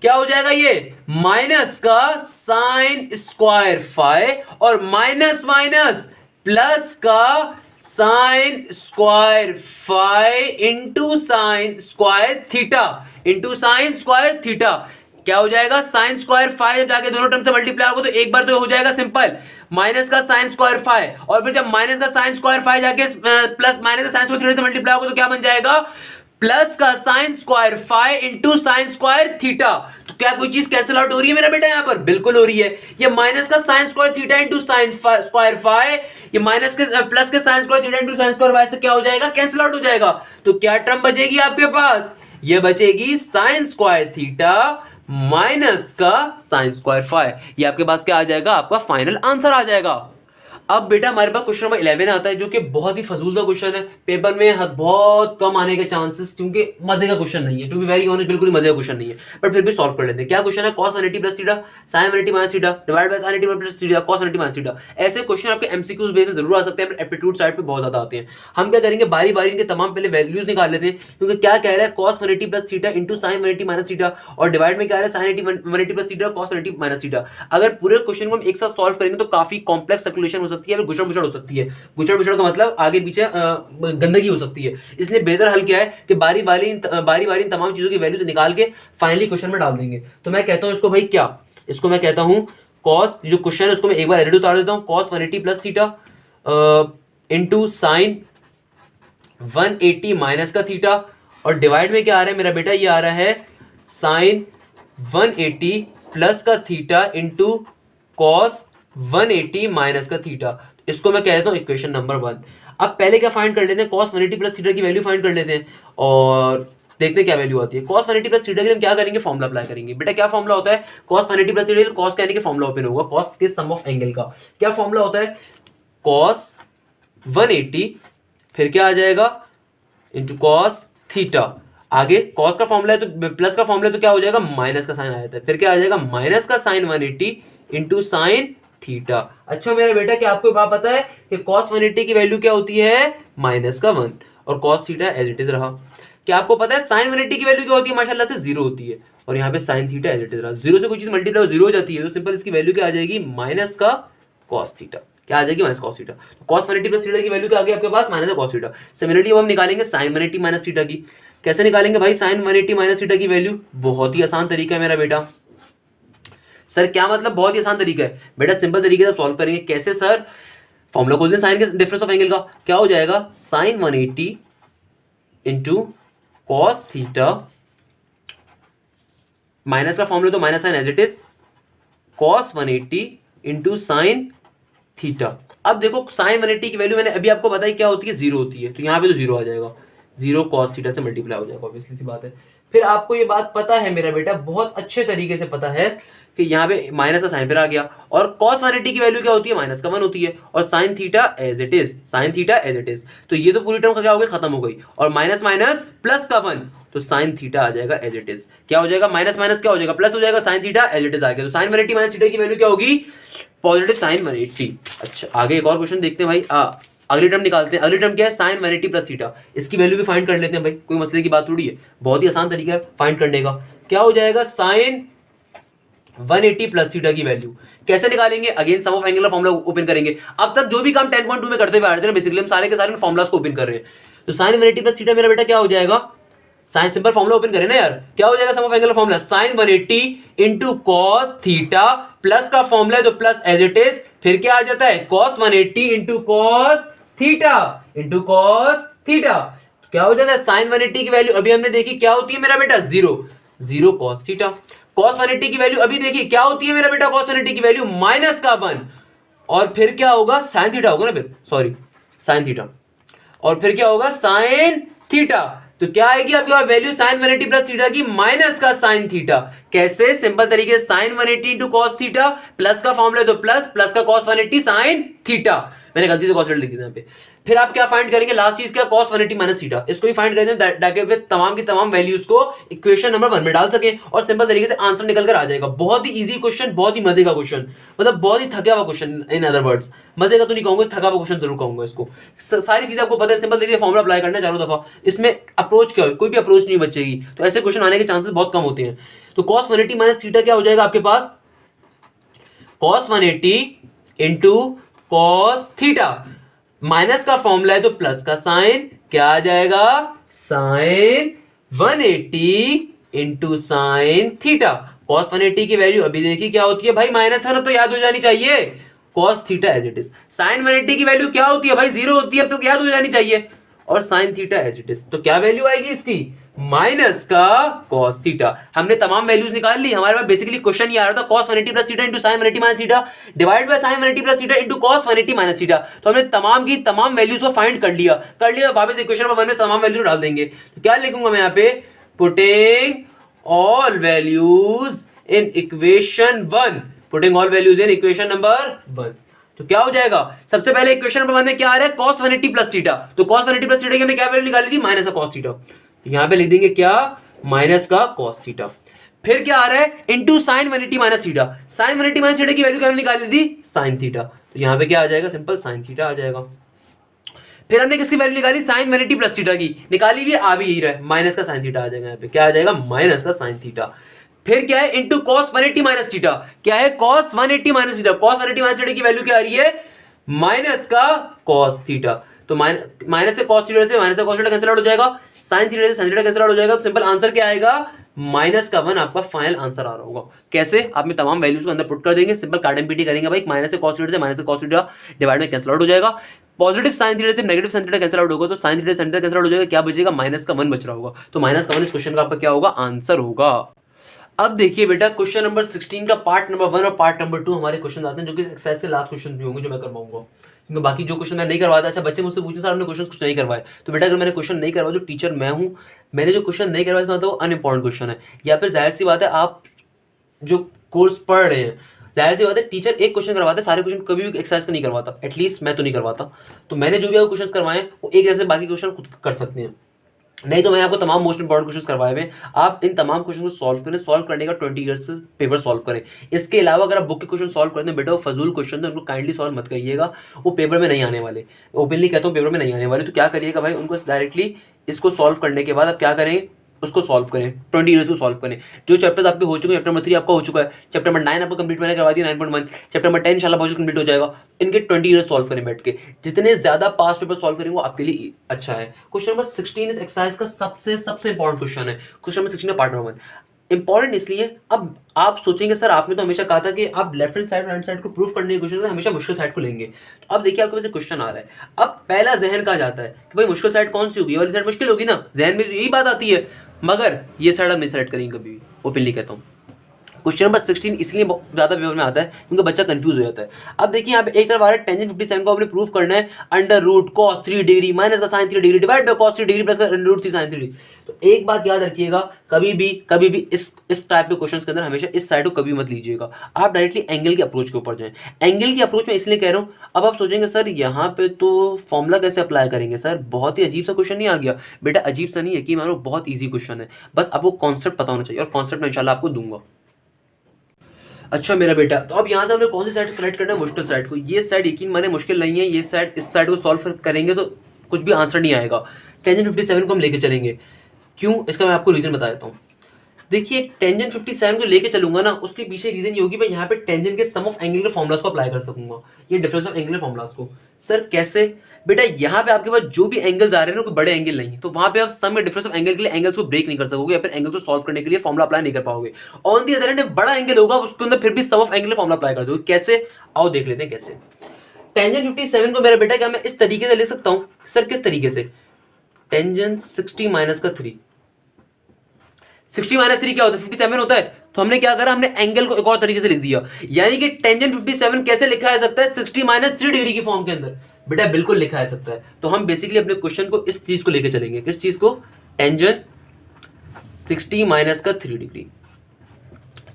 क्या हो जाएगा, ये माइनस का साइन स्क्वायर फाइव और माइनस माइनस प्लस का sine square five into sine square theta, into sine square theta. क्या हो जाएगा, साइन स्क्वायर फाइव जब जाके दोनों टर्म से मल्टीप्लाई होगा तो एक बार तो हो जाएगा सिंपल माइनस का साइन स्क्वायर फाइव, और फिर जब माइनस का साइन स्क्वायर फाइव जाके प्लस माइनस का साइन स्क्वायर थीटा से मल्टीप्लाई होगा तो क्या बन जाएगा, प्लस का sine square five into sine square theta. तो क्या कोई चीज कैंसिल आउट हो रही है मेरा बेटा, यहां पर बिल्कुल हो रही है। ये माइनस का sine square theta into sine square five, ये माइनस के प्लस के sign square theta into sine square five से क्या हो जाएगा, कैंसिल आउट हो जाएगा। तो क्या टर्म बचेगी आपके पास, ये बचेगी साइन स्क्वायर थीटा माइनस का साइन स्क्वायर फाइव। ये आपके पास क्या आ जाएगा, आपका फाइनल आंसर आ जाएगा। अब बेटा हमारे पास क्वेश्चन नंबर 11 आता है जो कि बहुत ही फजूल का क्वेश्चन है, पेपर में बहुत कम आने के चांसेस, क्योंकि मजे का क्वेश्चन नहीं है, टू बी वेरी ऑनेस्ट बिल्कुल ही मजे का क्वेश्चन नहीं है, बट फिर भी सॉल्व कर लेते हैं। क्या क्वेश्चन है, cos 180 plus theta sin 180 minus theta divide by sin 180 plus theta cos 180 minus theta. ऐसे क्वेश्चन आपके एमसीक्यूज बेस में जरूर आ सकते हैं, एप्टीट्यूड साइड पे बहुत ज्यादा आते हैं। हम क्या करेंगे, बारी बारी इनके तमाम पहले वैल्यूज निकाल लेते हैं, क्योंकि क्या कह रहा है cos 180 plus theta into sin 180 minus theta, और डिवाइड में क्या रहा है sin 180 plus theta cos 180 minus theta. अगर पूरे क्वेश्चन को हम एक साथ सॉल्व करेंगे तो काफी कॉम्प्लेक्स कैलकुलेशन हो सकती है, गुचड़ मुचड़ हो सकती है। गुचड़ मुचड़ का मतलब आगे पीछे गंदगी हो सकती है, इसलिए बेहतर हल क्या है कि बारी बारी इन तमाम चीजों की वैल्यू निकाल के फाइनली क्वेश्चन में डाल देंगे। तो मैं कहता हूं इसको भाई क्या, इसको मैं कहता हूं cos, जो क्वेश्चन है उसको मैं एक बार एडिट उतार देता हूं, cos 180 plus theta into sine 180 minus का थीटा, और डिवाइड में क्या आ रहा है मेरा बेटा, ये आ रहा है साइन 180 प्लस का थीटा इंटू कॉस 180 माइनस का थीटा। इसको मैं कह देता हूं इक्वेशन नंबर 1। अब पहले क्या फाइंड कर लेते हैं, cos 180 प्लस थीटा की वैल्यू फाइंड कर लेते हैं और देखते हैं क्या वैल्यू आती है। cos 180 प्लस थीटा के लिए हम क्या करेंगे, फॉर्मुला अप्लाई करेंगे। बेटा क्या फॉर्मुला होता है, cos 180 प्लस थीटा, cos कहने के फॉर्मुला ओपन होगा, cos के सम ऑफ एंगल का क्या फॉर्मुला होता है, cos 180 फिर क्या आ जाएगा इंटू cos थीटा, आगे cos का फॉर्मुला है तो प्लस का फॉर्मुला है तो क्या हो जाएगा, माइनस का साइन आ जाता है, फिर क्या आ जाएगा माइनस का साइन 180 इंटू साइन थीटा। अच्छा मेरा बेटा क्या आपको बात पता है कि cos 180 की वैल्यू क्या होती है, माइनस का 1, और cos theta as it is रहा। क्या आपको पता है sin 180 की वैल्यू क्या होती है, माशाल्लाह से 0 होती है, और यहाँ पे sin theta as it is रहा। 0 से कोई चीज मल्टीप्लाई 0 हो जाती है तो सिंपल इसकी वैल्यू क्या आ जाएगी, माइनस का cos थीटा। क्या आ जाएगी, minus cos theta. cos 180 plus theta की वैल्यू क्या आ गई आपके पास, माइनस cos थीटा। सिमिलरली अब हम निकालेंगे sin 180 माइनस थीटा की। कैसे निकालेंगे भाई sin 180 माइनस थीटा की वैल्यू, बहुत ही आसान तरीका है मेरा बेटा। सर क्या मतलब, बहुत ही आसान तरीका है बेटा, सिंपल तरीके से सॉल्व करेंगे। कैसे सर, फॉर्मूला खोल दें साइन के डिफरेंस ऑफ एंगल का, क्या हो जाएगा sine 180 into cos theta, minus का फॉर्मूला तो minus sine as it is, cos 180 into sine theta. अब देखो साइन 180 की वैल्यू मैंने अभी आपको बताई क्या होती है, 0 होती है, तो यहाँ पे तो 0 आ जाएगा, 0 कॉस थीटा से मल्टीप्लाई हो जाएगा, ऑब्वियसली सी बात है। फिर आपको ये बात पता है मेरा बेटा, बहुत अच्छे तरीके से पता है कि यहाँ पे माइनस का साइन फिर आ गया, और cos 180 की वैल्यू क्या होती है, माइनस का 1 होती है, और sin theta as it is, sin theta as it is, तो ये तो पूरी टर्म क्या हो गई, खत्म हो गई, और माइनस माइनस प्लस का 1, तो sin थीटा आ जाएगा एज इट इज। क्या हो जाएगा, माइनस माइनस क्या हो जाएगा, प्लस हो जाएगा, sin theta as it is आ गया, तो sin 180 माइनस थीटा की वैल्यू क्या होगी, पॉजिटिव sin 180। अच्छा आगे एक और क्वेश्चन देखते हैं भाई, अगली टर्म निकालते हैं। अगली टर्म क्या है, sin 180 प्लस थीटा, इसकी वैल्यू भी फाइंड कर लेते हैं भाई, कोई मसले की बात थोड़ी है, बहुत ही आसान तरीका है फाइंड करने का। क्या हो जाएगा, sin 180 प्लस थीटा की वैल्यू कैसे निकालेंगे, अगेन सम ऑफ एंगल का फॉर्मुला ओपन करेंगे। अब तक जो भी काम 10.2 में करते हुए आ रहे थे ना, बेसिकली हम सारे के सारे फॉर्मुलास को ओपन कर रहे हैं। तो sin 180 प्लस थीटा मेरा बेटा क्या हो जाएगा, साइन सिंपल फॉर्मुला ओपन करें ना यार, क्या हो जाएगा सम ऑफ एंगल का formula, sin 180 into cos theta, plus का फॉर्मुला है तो प्लस एज इट इज, फिर क्या आ जाता है cos 180 into cos theta into cos theta, क्या हो जाता है sin 180 की वैल्यू अभी हमने देखी क्या होती है मेरा बेटा, 0 cos थीटा। cos 180 की वैल्यू अभी देखी क्या होती है मेरा बेटा, cos 180 की वैल्यू माइनस का 1, और फिर क्या होगा sin थीटा होगा ना, फिर सॉरी sin थीटा, और फिर क्या होगा sin थीटा, तो क्या आएगी आपके पास वैल्यू sin 180 प्लस थीटा की माइनस का sin थीटा। कैसे, सिंपल तरीके से sin 180 into cos theta, plus का फॉर्मूला तो प्लस का cos 180 sin थीटा, मैंने गलती से cos थीटा लिख दिया यहाँ पे, फिर आप क्या फाइंड करेंगे, लास्ट चीज क्या, cos 180 माइनस थीटा, इसको भी फाइंड करते हैं ताकि फिर तमाम की तमाम वैल्यूज को इक्वेशन नंबर 1 में डाल सके और सिंपल तरीके से आंसर निकल कर आ जाएगा। बहुत ही इजी क्वेश्चन, बहुत ही मजे का क्वेश्चन, मतलब बहुत ही थका हुआ क्वेश्चन, इन अदर वर्ड्स मजे का तो नहीं कहूंगा, थका हुआ क्वेश्चन जरूर कहूंगा इसको। सारी चीजें आपको पता है, सिंपल तरीके से फॉर्मुला अप्लाई करना है चारों दफा, इसमें अप्रोच क्या है, कोई भी अप्रोच नहीं बचेगी, तो ऐसे क्वेश्चन आने के चांसेस बहुत कम होते हैं। तो cos 180 माइनस थीटा क्या हो जाएगा आपके पास, cos 180 into cos theta, minus का फॉर्मूला है तो प्लस का साइन, क्या आ जाएगा, sine 180 into sine theta. cos 180 की वैल्यू अभी देखिए क्या होती है भाई, माइनस है ना, तो याद हो जानी चाहिए, cos theta as it is. Sine 180 की वैल्यू क्या होती है भाई, 0 होती है, अब तो याद हो जानी चाहिए, और sine theta as it is, तो क्या वैल्यू आएगी इसकी, माइनस का cos थीटा। हमने तमाम वैल्यूज निकाल ली, हमारे पास बेसिकली क्वेश्चन ये आ रहा था cos 180 plus theta into sine 180 minus theta divide by sine 180 plus theta into cos 180 minus theta. तो हमने तमाम की तमाम वैल्यूज को फाइंड कर लिया, वापस इक्वेशन नंबर 1 में तमाम वैल्यू डाल देंगे। तो क्या लिखूंगा मैं यहाँ पे, putting all values in equation 1, putting all values in equation number 1, तो क्या हो जाएगा, सबसे पहले इक्वेशन नंबर 1 में क्या आ रहा है, cos 180 प्लस थीटा, तो cos 180 प्लस थीटा की हमने क्या वैल्यू निकाली थी, माइनस का cos थीटा, यहां पे लिख देंगे क्या, माइनस का cos थीटा। फिर क्या आ रहा है, into sine 180 minus theta, sine 180 minus theta की वैल्यू क्या निकाली थी, साइन थीटा, तो यहां पे क्या आ जाएगा, सिंपल साइन थीटा आ जाएगा। फिर हमने किसकी वैल्यू निकाली, साइन 180 प्लस थीटा की निकाली भी, आ भी यही रहा है, माइनस का साइन थीटा आ जाएगा, यहाँ पे क्या आ जाएगा, माइनस का साइन थीटा। फिर क्या है, इंटू cos 180 माइनस थीटा, क्या है, cos 180 minus theta, cos 180 minus theta की वैल्यू क्या आ रही है, माइनस का cos थीटा, तो माइनस से cos थीटा से माइनस का cos थीटा कैंसिल आउट हो जाएगा, साइन थीटा से साइन थीटा कैंसिल आउट हो जाएगा, तो सिंपल आंसर क्या आएगा, माइनस का 1 आपका फाइनल आंसर आ रहा होगा। कैसे, आप में तमाम वैल्यूज को अंदर पुट कर देंगे, सिंपल काट एंड पीटी करेंगे भाई, माइनस से cos थीटा से माइनस से cos थीटा डिवाइड में कैंसिल आउट हो जाएगा, पॉजिटिव साइन थीटा से negative sine theta cancel out होगा, तो sign theta sine theta cancel out हो जाएगा, क्या बचेगा, माइनस का 1 बच रहा होगा, तो माइनस का 1 इस क्वेश्चन का आपका क्या होगा, आंसर होगा। अब देखिए बेटा, क्वेश्चन नंबर 16 का पार्ट नंबर 1 और पार्ट नंबर 2 हमारे क्वेश्चन आते हैं, जो कि एक्सरसाइज के लास्ट क्वेश्चन भी होंगे जो मैं करवाऊंगा, क्योंकि बाकी जो क्वेश्चन मैं नहीं करवाता, अच्छा बच्चे मुझसे पूछते सर हमने क्वेश्चन कुछ नहीं करवाए, तो बेटा अगर मैंने क्वेश्चन नहीं करवाया, जो टीचर मैं हूँ, मैंने जो क्वेश्चन नहीं करवाया इसका मतलब वो अनइम्पॉर्टेंट क्वेश्चन है, या फिर जाहिर सी बात है आप जो कोर्स पढ़ रहे हैं, जाहिर सी बात है टीचर एक क्वेश्चन करवाता है, सारे क्वेश्चन कभी भी एक्सरसाइज का नहीं करवाता, एटलीस्ट मैं तो नहीं करवाता, तो मैंने जो भी आपको क्वेश्चन करवाए वो एक जैसे बाकी क्वेश्चन खुद कर सकते हैं, नहीं तो मैंने आपको तमाम मोस्ट इंपॉर्टेंट क्वेश्चन करवाए हुए, आप इन तमाम क्वेश्चन को सॉल्व करें, सॉल्व करने का 20 ईयर्स से पेपर सॉल्व करें। इसके अलावा अगर आप बुक के क्वेश्चन सॉल्व करते हैं बेटा, वो फजूल क्वेश्चन है, उनको काइंडली सॉल्व मत करिएगा, वो पेपर में नहीं आने वाले, ओपनली कहता हूँ पेपर में नहीं आने वाले, तो क्या करिएगा भाई, उनको डायरेक्टली इसको सॉल्व करने के बाद आप क्या करेंगे, उसको सॉल्व करें, 20 ईयर्स को सॉल्व करें। जो चैप्टर्स आपके हो चुके हैं, चैप्टर नंबर 3 आपका हो चुका है, चैप्टर नंबर 9 आपको कंप्लीट मैंने करवा दिया 9.1, चैप्टर नंबर 10 इंशाल्लाह बहुत कंप्लीट हो जाएगा, इनके 20 ईयर्स सॉल्व करें बैठ के, जितने ज्यादा पास्ट पेपर सॉल्व करेंगे वो आपके लिए अच्छा है। क्वेश्चन नंबर 16 इस एक्सरसाइज का सबसे इंपॉर्टेंट क्वेश्चन है, question number 16 part number 1 important इसलिए, अब आप सोचेंगे सर आपने तो हमेशा कहा था कि आप left hand side right side को प्रूव करने की कोशिश हमेशा मुश्किल साइड को लेंगे, तो अब देखिए आपके पास क्वेश्चन आ रहा है, अब पहला जहन कहा जाता है कि भाई मुश्किल साइड कौन सी होगी, ये वाली साइड मुश्किल होगी ना, जहन में यही बात आती है, मगर ये साइड आप नहीं सेलेक्ट करेंगे कभी भी, ओपनली कहता हूँ। क्वेश्चन नंबर 16 इसलिए ज्यादा पेपर में आता है क्योंकि बच्चा कंफ्यूज हो जाता है। अब देखिए यहाँ पे एक तरफ आ रहा है टेंजेंट 57 को आपने प्रूव करना है, under root cos 3 degree minus का sin 3 degree divide by cos 3 degree plus का अंडर रूट 3 sin 3 डिग्री। तो एक बात याद रखिएगा, कभी भी इस टाइप के क्वेश्चंस के अंदर हमेशा इस साइड को कभी मत लीजिएगा, आप डायरेक्टली एंगल की अप्रोच के ऊपर जाएं। एंगल की अप्रोच में इसलिए कह रहा हूँ, अब आप सोचेंगे सर यहाँ पे तो फॉर्मूला कैसे अप्लाई करेंगे, सर बहुत ही अजीब सा क्वेश्चन नहीं आ गया, बेटा अजीब सा नहीं है कि मानो बहुत ईजी क्वेश्चन है, बस आपको कॉन्सेप्ट पता होना चाहिए और कॉन्सेप्ट मैं इंशाल्लाह आपको दूंगा। अच्छा मेरा बेटा, तो अब यहाँ से हमने कौन सी साइड सेलेक्ट करना है, मुश्किल साइड को, ये साइड यकीन माने मुश्किल नहीं है, ये साइड इस साइड को सॉल्व करेंगे तो कुछ भी आंसर नहीं आएगा, टेंजेंट 57 को हम लेके चलेंगे, क्यों इसका मैं आपको रीजन बता देता हूँ। देखिए टेंजेंट 57 को लेके चलूंगा ना, उसके पीछे रीजन ये होगी मैं यहाँ पे टेंजेंट के सम ऑफ एंगल के फॉर्मुलास को अप्लाई कर सकूंगा, ये डिफरेंस ऑफ एंगल फॉर्मुलास को। सर कैसे, बेटा यहाँ पे आपके पास जो भी एंगल्स आ रहे हैं ना कोई बड़े एंगल नहीं, तो वहां पे आप सम में डिफरेंस ऑफ एंगल के लिए एंगल्स को ब्रेक नहीं कर सकोगे, या फिर एंगल्स को सॉल्व करने के लिए फॉर्मुला अप्लाई नहीं कर पाओगे। ऑन दी अदर हैंड बड़ा एंगल होगा उसके अंदर फिर भी सम ऑफ एंगल फॉर्मुला अप्लाई कर दोगे, कैसे आओ देख लेते हैं कैसे। टेंजेंट 57 को मेरा बेटा क्या मैं इस तरीके से ले सकता हूँ, सर किस तरीके से, टेंजेंट 60 माइनस का 3, 60 माइनस 3 क्या होता है 57 होता है, तो हमने क्या करा, हमने एंगल को एक और तरीके से लिख दिया, यानी कि टेंजेंट 57 कैसे लिखा जा सकता है 60 माइनस 3 डिग्री की फॉर्म के अंदर, बेटा बिल्कुल लिखा जा सकता है। तो हम बेसिकली अपने क्वेश्चन को इस चीज को लेकर चलेंगे, किस चीज को, टेंजेंट 60 माइनस का 3 डिग्री,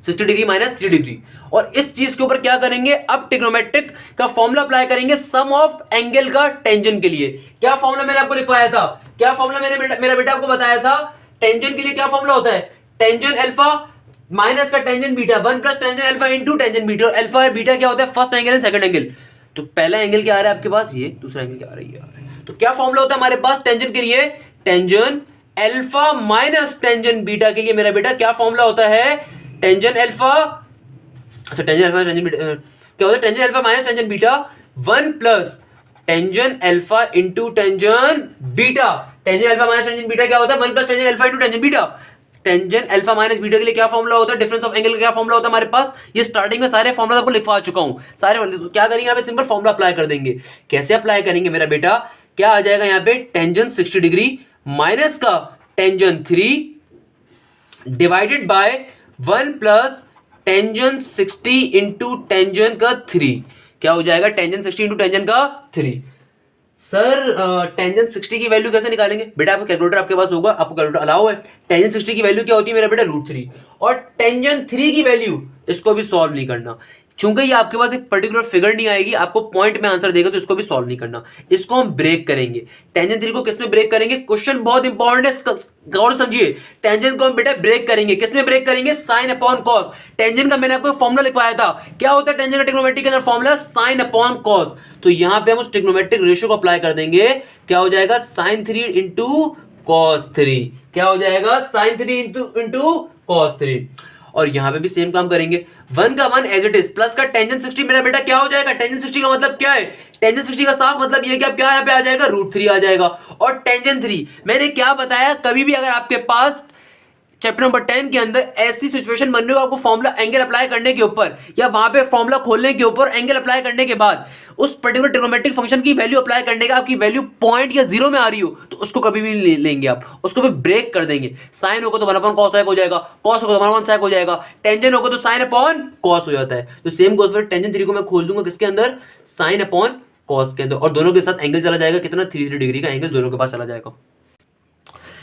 60 डिग्री माइनस 3 डिग्री। और इस चीज के ऊपर क्या करेंगे, अब ट्रिग्नोमेट्रिक का फॉर्मूला अप्लाई करेंगे सम ऑफ एंगल का टेंजेंट के लिए। क्या फॉर्मूला मैंने आपको लिखवाया था, क्या फॉर्मूला मेरा बेटा आपको बताया था टेंजेंट के लिए? क्या फॉर्मूला होता है, टेंजेंट अल्फा माइनस का tangent beta, 1 plus tangent alpha into tangent beta. और अल्फा और बीटा क्या होता है, first angle and second angle. तो पहला एंगल क्या आ रहा है आपके पास, ये, दूसरा एंगल क्या आ रही है। तो क्या फॉर्मूला होता है हमारे पास टेंजेंट के लिए, tangent alpha minus tangent beta के लिए मेरा बेटा क्या फॉर्मूला होता है, टेंजेंट अल्फा, अच्छा टेंजेंट अल्फा टेंजेंट बीटा क्या होता है, tangent alpha minus tangent beta 1 plus tangent alpha into tangent beta. Tangent alpha minus tangent beta क्या होता है, 1 plus tangent alpha into tangent beta. Tangent alpha minus beta के लिए क्या फॉर्मूला होता है, डिफरेंस ऑफ एंगल का क्या फॉर्मूला होता है हमारे पास। ये स्टार्टिंग में सारे फॉर्मूला आपको लिखवा चुका हूं सारे। तो क्या करेंगे यहाँ पे, सिंपल फॉर्मूला अप्लाई कर देंगे। कैसे अप्लाई करेंगे मेरा बेटा, क्या आ जाएगा यहाँ पे, टेंजेंट 60 डिग्री माइनस का tangent 3 divided by 1 plus tangent 60 into tangent का 3। क्या हो जाएगा, टेंजेंट 60 इंटू टेंजेंट का 3। सर टेंजेंट 60 की वैल्यू कैसे निकालेंगे बेटा, आपका कैलकुलेटर आपके पास होगा, आपको कैलकुलेटर अलाउ है। टेंजेंट 60 की वैल्यू क्या होती है मेरा बेटा, √3। और टेंजेंट 3 की वैल्यू, इसको भी सॉल्व नहीं करना, चूंकि ये आपके पास एक पर्टिकुलर फिगर नहीं आएगी, आपको पॉइंट में आंसर देगा, तो इसको भी सॉल्व नहीं करना। इसको हम ब्रेक करेंगे। टेंजेंट 3 को किस में ब्रेक करेंगे, क्वेश्चन बहुत इंपॉर्टेंट है, गौर समझिए। टेंजेंट को हम बेटा ब्रेक करेंगे, किस में ब्रेक करेंगे, साइन अपॉन कॉस। टेंजेंट का मैंने आपको फॉर्मूला लिखवाया था, क्या होता है टेंजेंट का ट्रिग्नोमेट्री के अंदर फॉर्मूला, साइन अपॉन कॉस। तो यहां पे हम उस ट्रिग्नोमेट्रिक रेशियो को अप्लाई कर देंगे, क्या हो जाएगा, sin 3 इंटू कॉस 3। क्या हो जाएगा, sin 3 इंटू कॉस 3। और यहां पे भी सेम काम करेंगे, 1 का 1 एज इट इज, प्लस का टेंजेंट 60 मेरा बेटा क्या हो जाएगा, टेंजेंट 60 का मतलब क्या है, टेंजेंट 60 का साफ मतलब ये कि अब क्या यहाँ पे आ जाएगा, √3 आ जाएगा। और टेंजेंट 3 मैंने क्या बताया, कभी भी अगर आपके पास चैप्टर नंबर 10 के अंदर ऐसी सिचुएशन बन रही हो, आपको फॉर्मूला एंगल अप्लाई करने के ऊपर या वहां पे फॉर्मूला खोलने के ऊपर एंगल अप्लाई करने के बाद उस पर्टिकुलर ट्रिग्नोमेट्रिक फंक्शन की वैल्यू अप्लाई करने का आपकी वैल्यू पॉइंट या जीरो में आ रही हो, तो उसको कभी भी नहीं लेंगे आप, उसको भी ब्रेक कर देंगे। साइन होगा तो 1 अपॉन कॉस हो जाएगा, कॉस होगा तो 1 अपॉन साइन हो जाएगा, टेंजेंट होगा तो साइन अपॉन कॉस हो जाता है। तो सेम गोज फॉर टेंजेंट 3 को मैं खोल दूंगा किसके अंदर, साइन अपॉन कॉस के अंदर, और दोनों के साथ एंगल चला जाएगा कितना, 3 डिग्री का एंगल दोनों के पास चला जाएगा।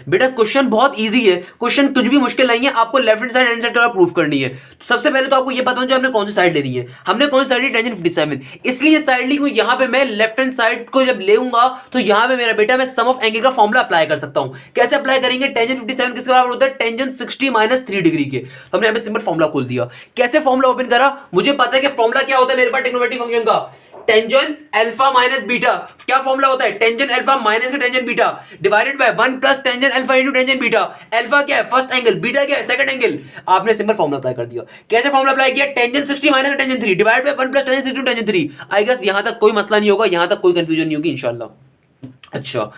बेटा क्वेश्चन बहुत इजी है, क्वेश्चन कुछ भी मुश्किल नहीं है, आपको left hand side and side proof करनी है। तो सबसे पहले तो आपको ये पता होना चाहिए हमने कौन सी साइड लेनी है, हमने कौन सी साइड ली, टेंजेंट 57, इसलिए साइड ली। यहाँ पे मैं लेफ्ट हैंड साइड को जब लेऊंगा तो यहाँ पे मेरा बेटा मैं सम ऑफ एंगल का फॉर्मूला अप्लाई कर सकता हूं। कैसे अप्लाई करेंगे, टेंजेंट 57 किसके बराबर होता है, टेंजेंट 60 माइनस 3 डिग्री के। तो हमने यहाँ पे सिंपल फॉर्मूला खोल दिया। कैसे फॉर्मूला ओपन करा, मुझे पता है कि फॉर्मूला क्या होता है मेरे पास ट्रिग्नोमेट्रिक फंक्शन का, टेंजेंट अल्फा माइनस बीटा। क्या फॉर्मूला होता है, टेंजेंट अल्फा माइनस का tangent beta divided by 1 plus tangent alpha into tangent beta. Alpha क्या है, फर्स्ट एंगल, बीटा क्या है, सेकंड एंगल। आपने सिंपल फॉर्मूला अप्लाई कर दिया। कैसे फॉर्मूला अप्लाई किया, टेंजेंट 60 माइनस का tangent 3 divided by 1 plus tangent 60 tangent 3। I guess यहां तक कोई मसला नहीं होगा, यहां तक कोई कंफ्यूजन नहीं होगी इंशाल्लाह। अच्छा,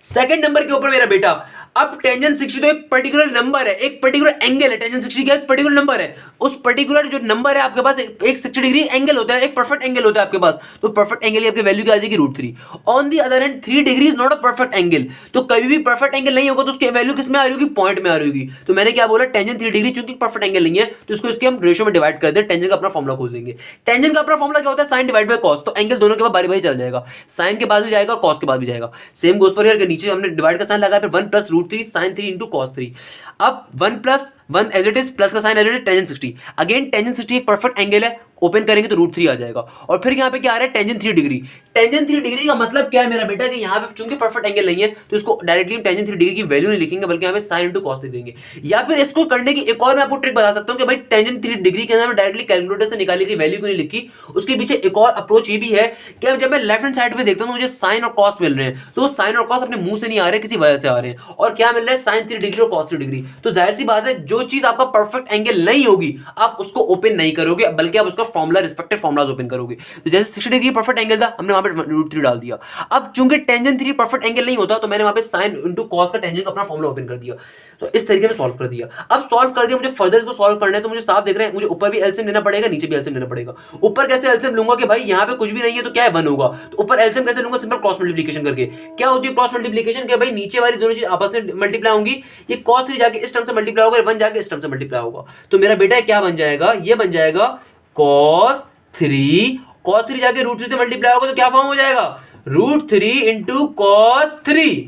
सेकंड नंबर के ऊपर मेरा बेटा, अब टेंजेंट 60 तो एक पर्टिकुलर नंबर है, एक पर्टिकुलर एंगल है, टेंजेंट 60 का एक पर्टिकुलर नंबर है, उस पर्टिकुलर जो नंबर है आपके पास एक 60 डिग्री एंगल होता है, एक परफेक्ट एंगल होता है आपके पास। तो परफेक्ट एंगल की आपकी वैल्यू क्या आ जाएगी, √3। On the other hand 3 degree is not a perfect angle, तो कभी भी परफेक्ट एंगल नहीं होगा तो उसकी वैल्यू किस में आ रही होगी, पॉइंट में आ रही होगी। तो मैंने क्या बोला, टेंजेंट 3 डिग्री चूंकि परफेक्ट एंगल नहीं है तो इसको इसके हम रेशियो में डिवाइड कर दे, टेंजेंट का अपना फॉर्मूला खोल देंगे। टेंजेंट का अपना फॉर्मूला क्या होता है, साइन डिवाइड बाय कॉस। तो एंगल दोनों के बाद बारी बारी चल जाएगा, साइन के बाद भी जाएगा और कॉस के बाद भी जाएगा। सेम गोज फॉर हियर, नीचे हमने डिवाइड का साइन लगाया, फिर 1 प्लस √3 sin 3 इंटू कॉस 3। अब 1 plus 1 as it is, plus का sine as it is, tangent 60। Again tangent 60 एक परफेक्ट एंगल है, ओपन करेंगे तो √3 आ जाएगा। और फिर यहाँ पे क्या आ रहा है, टेंजेंट 3 डिग्री। टेंजेंट 3 डिग्री का मतलब क्या है मेरा बेटा, कि यहाँ पे चूंकि परफेक्ट एंगल नहीं है तो इसको डायरेक्टली हम टेंजेंट 3 डिग्री की वैल्यू नहीं लिखेंगे, बल्कि यहाँ पे साइन इंटू कॉस लिख देंगे। या फिर इसको करने की एक और मैं आपको ट्रिक बता सकता हूँ कि भाई टेंजेंट 3 डिग्री के अंदर मैं डायरेक्टली कैलकुलेटर से निकाली गई वैल्यू क्यों नहीं लिखी। उसके पीछे एक और अप्रोच ये भी है कि जब मैं लेफ्ट हैंड साइड पे देखता हूँ मुझे साइन और कॉस मिल रहे हैं, तो साइन और कॉस अपने मुंह से नहीं आ रहे, किसी वजह से आ रहे हैं। और क्या मिल रहा है, साइन 3 डिग्री और कॉस 3 डिग्री। तो जाहिर सी बात है, जो चीज आपका परफेक्ट एंगल नहीं होगी आप उसको ओपन नहीं करोगे, बल्कि आप उसका फॉर्मूला, रिस्पेक्टिव फॉर्मूलाज ओपन करोगे। तो जैसे 60 डिग्री परफेक्ट एंगल था, हमने वहां पे √3 डाल दिया। अब चूंकि टेंजेंट 3 परफेक्ट एंगल नहीं होता तो मैंने वहां पे साइन इंटू कॉस का टेंजेंट का अपना फॉर्मूला ओपन कर दिया। तो इस तरीके से सॉल्व कर दिया। अब सॉल्व कर दिया, मुझे फर्दर इसको सॉल्व करना है, तो मुझे साफ देख रहे हैं मुझे ऊपर भी एलसीएम लेना पड़ेगा, नीचे भी एलसीएम लेना पड़ेगा। ऊपर कैसे एलसीएम लूंगा कि भाई यहाँ पे कुछ भी नहीं है तो क्या है, 1 होगा। तो ऊपर एलसीएम कैसे लूंगा, सिंपल क्रॉस मल्टीप्लिकेशन करके। क्या होती है क्रॉस मल्टीप्लिकेशन, कि भाई नीचे वाली दोनों चीज आपस में मल्टीप्लाई होंगी, ये cos 3 जाके इस टर्म से मल्टीप्लाई होगा, 1 जाके इस टर्म से मल्टीप्लाई होगा। तो मेरा बेटा क्या बन जाएगा, ये बन जाएगा cos 3 जाके √3 से मल्टीप्लाई होगा तो क्या फॉर्म हो जाएगा, √3 इंटू cos 3,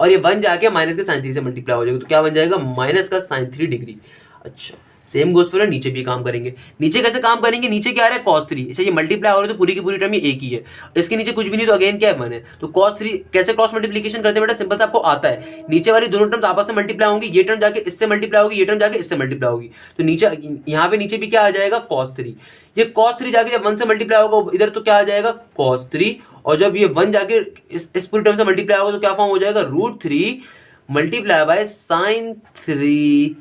और ये 1 जाके माइनस के sin 3 से मल्टीप्लाई हो जाएगा, तो क्या बन जाएगा, माइनस का sin 3 डिग्री। अच्छा, सेम गोज फॉर नीचे भी काम करेंगे। नीचे कैसे काम करेंगे, नीचे क्या आ रहा है cos 3, अच्छा ये मल्टीप्लाई हो रहा है तो पूरी की पूरी टर्म ये एक ही है, इसके नीचे कुछ भी नहीं तो अगेन क्या है 1 है। तो cos 3 कैसे क्रॉस मल्टीप्लीकेशन करते हैं बेटा, सिंपल सा आपको आता है, नीचे वाली दोनों टर्म्स आपस में मल्टीप्लाई होंगी, ये टर्म जाके इससे मल्टीप्लाई होगी, ये टर्म जाके इससे मल्टीप्लाई होगी, तो नीचे यहाँ पे नीचे भी क्या आ जाएगा cos 3, ये cos 3 जाके जब 1 से मल्टीप्लाई होगा इधर तो क्या आ जाएगा cos 3, और जब ये 1 जाके इस पूरी टर्म से मल्टीप्लाई होगा तो क्या फॉर्म हो जाएगा √3 मल्टीप्लाई बाय sin 3,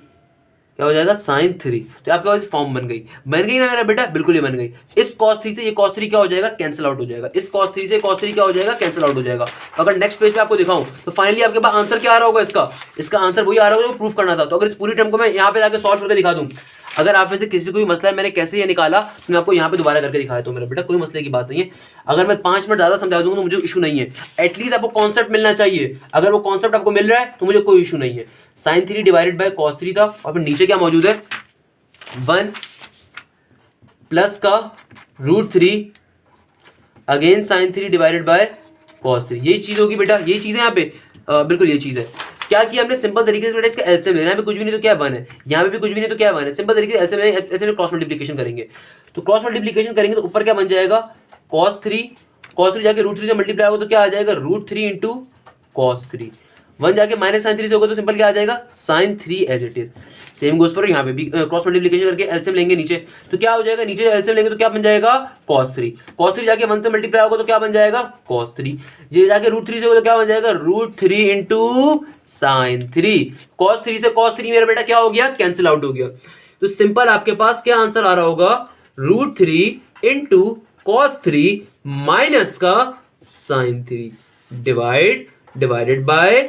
क्या हो जाएगा sin 3। तो आपके पास फॉर्म बन गई ना मेरा बेटा, बिल्कुल ये बन गई। इस cos 3 से ये cos 3 क्या हो जाएगा, कैंसिल आउट हो जाएगा, इस cos 3 से cos 3 क्या हो जाएगा, कैंसिल आउट हो जाएगा। अगर नेक्स्ट पेज पे आपको दिखाऊं तो फाइनली आपके पास आंसर क्या आ रहा होगा, इसका आंसर वही आ रहा होगा जो प्रूफ करना था। तो अगर इस पूरी टर्म को मैं यहाँ पे जाकर सॉल्व करके दिखा दूं, अगर आप में से किसी को भी मसला है मैंने कैसे ये निकाला तो मैं आपको यहाँ पे दोबारा करके दिखाया तो मेरा बेटा कोई मसले की बात नहीं है। अगर मैं 5 मिनट ज़्यादा समझा दूंगा तो मुझे इशू नहीं है, एटलीस्ट आपको कॉन्सेप्ट मिलना चाहिए। अगर वो कॉन्सेप्ट आपको मिल रहा है तो मुझे कोई इशू नहीं है। sin 3 डिवाइडेड बाय cos 3 था, और फिर नीचे क्या मौजूद है 1 प्लस का √3 again sin 3 divided bye cos 3, यही चीज होगी बेटा, यही चीज है यहाँ पे, बिल्कुल ये चीज है। क्या किया हमने, सिंपल तरीके से बेटा इसका एलसीएम लेना है, यहाँ पे कुछ भी नहीं तो क्या 1 है, यहाँ पे भी कुछ भी नहीं तो क्या 1 है, सिंपल तरीके से एलसीएम लेना, एलसीएम क्रॉस मल्टीप्लिकेशन करेंगे। तो क्रॉस मल्टीप्लिकेशन करेंगे तो ऊपर क्या बन जाएगा cos 3 जाके √3 से मल्टीप्लाई होगा तो क्या आ जाएगा √3 इंटू cos 3, 1 जाके माइनस sin 3 से होगा तो सिंपल क्या आ जाएगा sin 3 as it is. Same goes पर यहाँ पे भी क्रॉस मल्टीप्लिकेशन करके एलसीएम लेंगे नीचे तो क्या हो जाएगा, नीचे एलसीएम लेंगे तो क्या बन जाएगा cos 3 जाके 1 से मल्टीप्लाई होगा तो क्या बन जाएगा cos 3, ये जाके √3 से होगा तो क्या बन जाएगा √3 इंटू sin 3, cos 3 मेरा बेटा क्या हो गया, कैंसिल आउट हो गया। तो सिंपल आपके पास क्या आंसर आ रहा होगा √3 इंटू cos 3 माइनस का sin 3 divided bye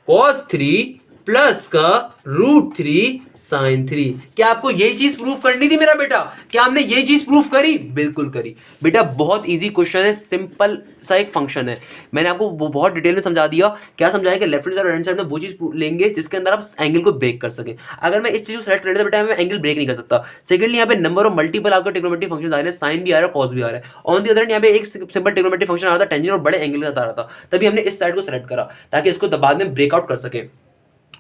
cos 3 plus का √3 sin 3। क्या आपको यही चीज प्रूफ करनी थी मेरा बेटा, क्या हमने यही चीज प्रूफ करी, बिल्कुल करी बेटा। बहुत इजी क्वेश्चन है, सिंपल सा एक फंक्शन है, मैंने आपको वो बहुत डिटेल में समझा दिया। क्या समझाया कि लेफ्ट हैंड साइड और राइट साइड में वो चीज लेंगे जिसके अंदर आप एंगल को ब्रेक कर सकें। अगर मैं इस चीज को सेलेक्ट कर लेता बेटा मैं एंगल ब्रेक नहीं कर सकता। सेकंडली यहाँ पे नंबर ऑफ मल्टीपल आपको ट्रिग्नोमेट्रिक फंक्शन आ रहे हैं, साइन भी आ रहा है कॉस भी आ रहा है। ऑन दी अदर हैंड यहाँ पे एक सिंपल ट्रिग्नोमेट्रिक फंक्शन आ रहा था टेंजेंट और बड़े एंगल के साथ आ रहा था, तभी हमने इस साइड को सेलेक्ट करा ताकि इसको बाद में ब्रेकआउट कर सके।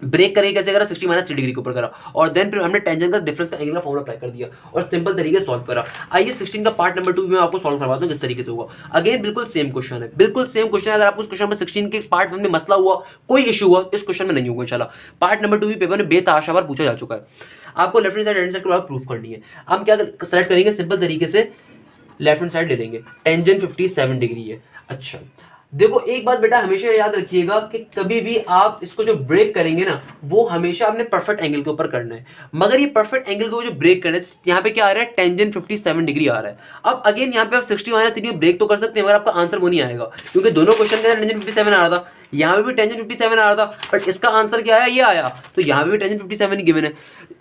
ब्रेक करेंगे कैसे करा, 60 - 3 डिग्री के ऊपर करा, और देन फिर हमने टेंजेंट का डिफरेंस का एंगल का फॉर्मूला अप्लाई कर दिया और सिंपल तरीके से सॉल्व करा। आइए 16 का पार्ट नंबर 2 मैं आपको सॉल्व करवाता हूं किस तरीके से होगा। अगेन बिल्कुल सेम क्वेश्चन है, बिल्कुल सेम क्वेश्चन है। अगर आपको इस क्वेश्चन नंबर 16 के पार्ट 1 में मसला हुआ, कोई इशू हुआ, इस क्वेश्चन में नहीं होगा इंशाल्लाह। पार्ट नंबर 2 भी पेपर में बेतहाशा पूछा जा चुका है। आपको left hand side right hand side के बाद प्रूफ करनी है। हम क्या सेलेक्ट करेंगे, सिंपल तरीके से लेफ्ट हैंड साइड ले लेंगे, टेंजेंट 57 डिग्री है। अच्छा देखो एक बात बेटा हमेशा याद रखिएगा कि कभी भी आप इसको जो ब्रेक करेंगे ना वो हमेशा अपने परफेक्ट एंगल के ऊपर करना है। मगर ये परफेक्ट एंगल को जो ब्रेक करना है, यहाँ पे क्या आ रहा है टेंजेंट 57 डिग्री आ रहा है। अब अगेन यहाँ पे आप 60 - 3 में ब्रेक तो कर सकते हैं मगर आपका आंसर वो नहीं आएगा, क्योंकि दोनों क्वेश्चन के अंदर टेंजेंट 57 आ रहा था, यहाँ पे भी टेंजेंट 57 आ रहा था, बट इसका आंसर क्या आया, ये आया। तो यहाँ पे भी टेंजेंट 57 ही गिवन है।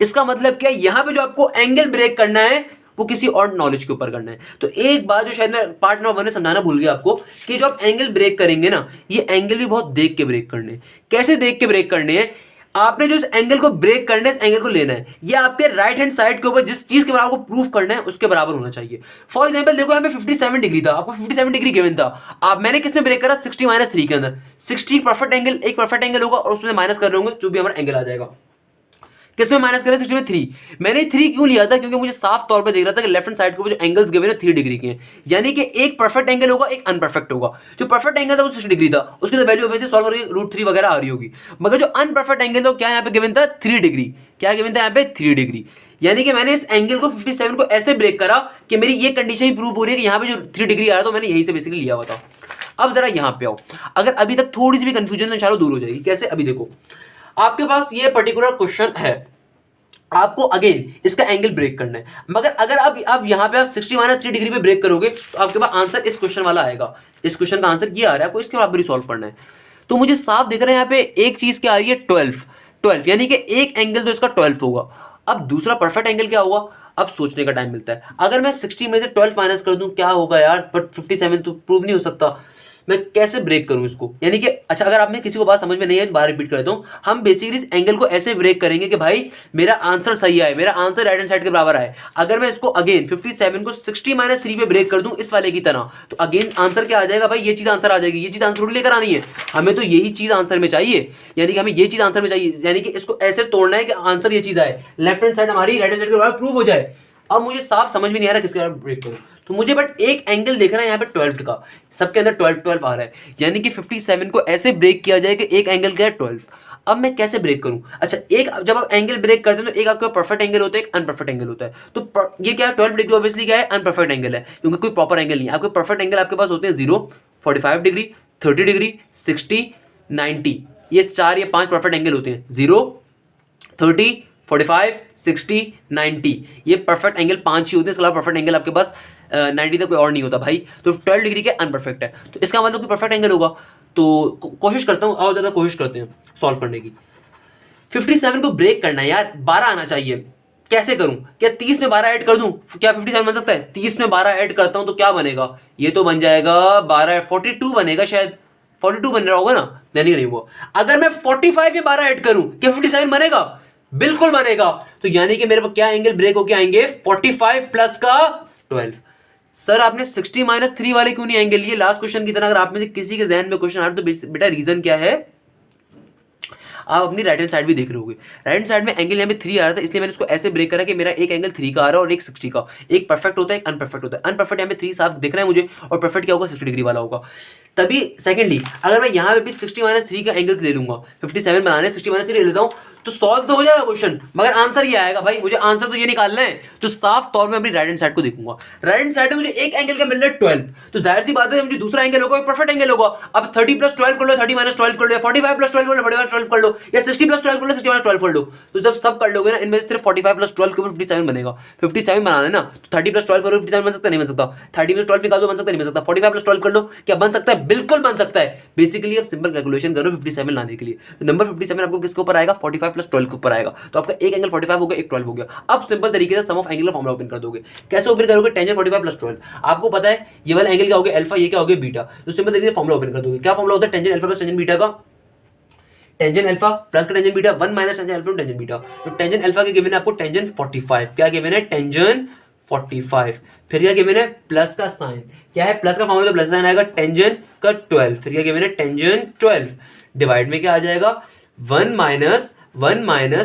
इसका मतलब क्या है, यहाँ पे जो आपको एंगल ब्रेक करना है वो किसी और नॉलेज के ऊपर करना है। तो एक बात जो शायद मैं पार्ट नंबर 1 में समझाना भूल गया आपको, कि जो आप एंगल ब्रेक करेंगे ना, ये एंगल भी बहुत देख के ब्रेक करने हैं। कैसे देख के ब्रेक करने हैं, आपने जो इस एंगल को ब्रेक करना है, इस एंगल को लेना है, ये आपके राइट हैंड साइड के ऊपर जिस चीज के बराबर आपको प्रूफ करना है उसके बराबर होना चाहिए। फॉर एग्जांपल देखो यहाँ पे 57 डिग्री था, आपको 57 डिग्री गिवन था, आप मैंने किसमें ब्रेक करा 60 - 3 के अंदर। 60 परफेक्ट एंगल, एक परफेक्ट एंगल होगा और उसमें माइनस कर रहे होंगे जो भी हमारा एंगल आ जाएगा। किसमें माइनस करें 60 में 3। मैंने 3 क्यों लिया था, क्योंकि मुझे साफ तौर पे देख रहा था कि लेफ्ट हैंड साइड के जो एंगल्स गिवन है 3 डिग्री के हैं, यानी कि एक परफेक्ट एंगल होगा एक अनपरफेक्ट होगा। जो परफेक्ट एंगल था वो 60 डिग्री था, उसकी वैल्यू वैसे सॉल्व करके √3 वगैरह आ रही होगी। मगर जो अनपरफेक्ट एंगल था क्या यहाँ पे गिवन था 3 डिग्री, क्या गिवन था यहाँ पे 3 डिग्री। यानी कि मैंने इस एंगल को 57 को ऐसे ब्रेक करा कि मेरी ये कंडीशन ही प्रूव हो रही है कि यहाँ पे जो 3 डिग्री आ रहा था मैंने यहीं से बेसिकली लिया हुआ था। अब जरा यहाँ पे आओ, अगर अभी तक थोड़ी सी भी कंफ्यूजन इंशाल्लाह दूर हो जाएगी। कैसे, अभी देखो आपके पास ये पर्टिकुलर क्वेश्चन है, आपको अगेन इसका एंगल ब्रेक करना है, मगर अगर अब यहाँ पे आप 60 - 3 डिग्री पे ब्रेक करोगे तो आपके पास आंसर इस क्वेश्चन वाला आएगा। इस क्वेश्चन का आंसर ये आ रहा है, आपको इसके बराबर ही सॉल्व करना है। तो मुझे साफ दिख रहा है यहाँ पे एक चीज क्या आ रही है 12 यानी कि एक एंगल तो इसका 12 होगा। अब दूसरा परफेक्ट एंगल क्या होगा, अब सोचने का टाइम मिलता है। अगर मैं 60 में से 12 माइनस कर दूं क्या होगा यार, बट 57 तो प्रूव नहीं हो सकता। मैं कैसे ब्रेक करूं इसको, यानी कि अच्छा अगर आप में किसी को बात समझ में नहीं है तो बाहर रिपीट कर देता हूं। हम बेसिकली इस एंगल को ऐसे ब्रेक करेंगे कि भाई मेरा आंसर सही आए, मेरा आंसर राइट हैंड साइड के बराबर आए। अगर मैं इसको अगेन 57 को 60-3 पे ब्रेक कर दूं इस वाले की तरह, तो अगेन आंसर क्या आ जाएगा भाई, ये चीज आंसर आ जाएगी। ये चीज आंसर थोड़ी लेकर आनी है, हमें तो यही चीज आंसर में चाहिए, यानी कि हमें ये चीज आंसर में चाहिए, यानी कि इसको ऐसे तोड़ना है कि आंसर ये चीज आए, लेफ्ट हैंड साइड हमारी राइट हैंड साइड के बराबर प्रूव हो जाए। अब मुझे साफ समझ में नहीं आ रहा किसके बराबर ब्रेक करूं, तो मुझे बट एक एंगल देखना है यहाँ पे 12 का, सबके अंदर 12 आ रहा है, यानी कि 57 को ऐसे ब्रेक किया जाए कि एक एंगल क्या है 12। अब मैं कैसे ब्रेक करूं, अच्छा एक जब आप एंगल ब्रेक करते हैं तो एक आपका परफेक्ट एंगल होता है, एक अनपरफेक्ट एंगल होता है। तो ये क्या है 12 डिग्री ऑब्वियसली क्या है, अनपरफेक्ट एंगल है, क्योंकि कोई प्रॉपर एंगल नहीं है। आपके परफेक्ट एंगल आपके पास होते हैं 0, 45 डिग्री, 30 डिग्री, 60, 90, ये 4 या 5 परफेक्ट एंगल होते हैं। 0, 30, 45, 60, 90, ये परफेक्ट एंगल 5 ही होते हैं, इसके अलावा परफेक्ट एंगल आपके पास 90 तक कोई और नहीं होता भाई। तो 12 डिग्री के अनपरफेक्ट है, तो इसका मतलब कोई परफेक्ट एंगल होगा। तो कोशिश करता हूँ और ज़्यादा कोशिश करते हैं सॉल्व करने की। 57 को ब्रेक करना है यार, 12 आना चाहिए। कैसे करूं, क्या 30 में 12 ऐड कर दूं, क्या 57 बन सकता है? 30 में 12 ऐड करता हूं तो क्या बनेगा, ये तो बन जाएगा 12, 42 बनेगा शायद, 42 बन रहा होगा ना, नहीं वो। अगर मैं 45 में 12 ऐड करूं क्या 57 बनेगा? बिल्कुल बनेगा। तो यानी कि मेरे पास क्या एंगल ब्रेक होके आएंगे, 45 प्लस का 12। सर आपने 60-3 वाले क्यों नहीं एंगल लिए लास्ट क्वेश्चन की तरह? अगर आप में से किसी के जहन में क्वेश्चन आ रहा तो बेटा रीजन क्या है, आप अपनी राइट हैंड साइड भी देख रहे होगे। राइट हैंड साइड में एंगल यहाँ पे 3 आ रहा था, इसलिए मैंने इसको ऐसे ब्रेक करा कि मेरा एक एंगल 3 का आ रहा है और एक 60 का। एक परफेक्ट होता है, एक अनपरफेक्ट होता है। अनपरफेक्ट यहाँ पे 3 साफ दिख रहा है मुझे, और परफेक्ट क्या होगा 60 डिग्री वाला होगा। तभी सेकेंडली अगर मैं यहाँ पे भी 60-3 का एंगल्स ले लूंगा, 57 बनाने 60-3 ले लेता हूँ, तो सॉल्व तो हो जाएगा क्वेश्चन, मगर आंसर ये आएगा भाई, मुझे आंसर तो ये निकालना है। तो साफ तौर में अपनी राइट हैंड साइड को देखूंगा। राइट हैंड साइड में मुझे एक एंगल का मिल रहा है 12, तो जाहिर सी बात है मुझे दूसरा एंगल होगा परफेक्ट एंगल होगा। अब 30 + 12 कर लो, 30 - 12 कर लो, 45 + 12 कर लो, 45 12 कर लो, या 60 + 12 कर लो, 60 - 12 कर लो। तो जब सब कर लोगे ना, इनमें से सिर्फ 45 + 12 के ऊपर 57 बनेगा। 57 बनाना है ना, तो 30 + 12 करो, 57 बन सकता है? नहीं बन सकता। 30 में 12 निकाल दो, बन सकता है? नहीं बन सकता। 45 + 12 कर लो, क्या बन सकता है? बिल्कुल बन सकता है। बेसिकली आप सिंपल कैलकुलेशन करो 57 लाने के लिए, तो नंबर 57 आपको किसके ऊपर आएगा, 45 + 12 के ऊपर आएगा। तो आपका एक एंगल 45 हो गया, एक 12 हो गया। अब सिंपल तरीके से सम ऑफ एंगल का फॉर्मूला ओपन कर दोगे। कैसे ओपन करोगे, टेंजेंट 45 + 12, आपको पता है ये वाला एंगल क्या हो गया अल्फा, ये क्या हो गया बीटा। तो सिंपल तरीके से फॉर्मूला ओपन कर दोगे। क्या फॉर्मूला होता है, tangent alpha plus tangent beta का, टेंजेंट अल्फा प्लस का tangent beta 1 - tangent alpha tangent beta. तो टेंजेंट अल्फा के गिवन है आपको टेंजेंट 45, क्या गिवन है, टेंजेंट 45। फिर क्या गिवन है, प्लस का साइन, क्या है प्लस का फॉर्मूला, प्लस साइन आएगा, टेंजेंट का 12। फिर क्या गिवन है, टेंजेंट 12 डिवाइड में क्या आ जाएगा, 1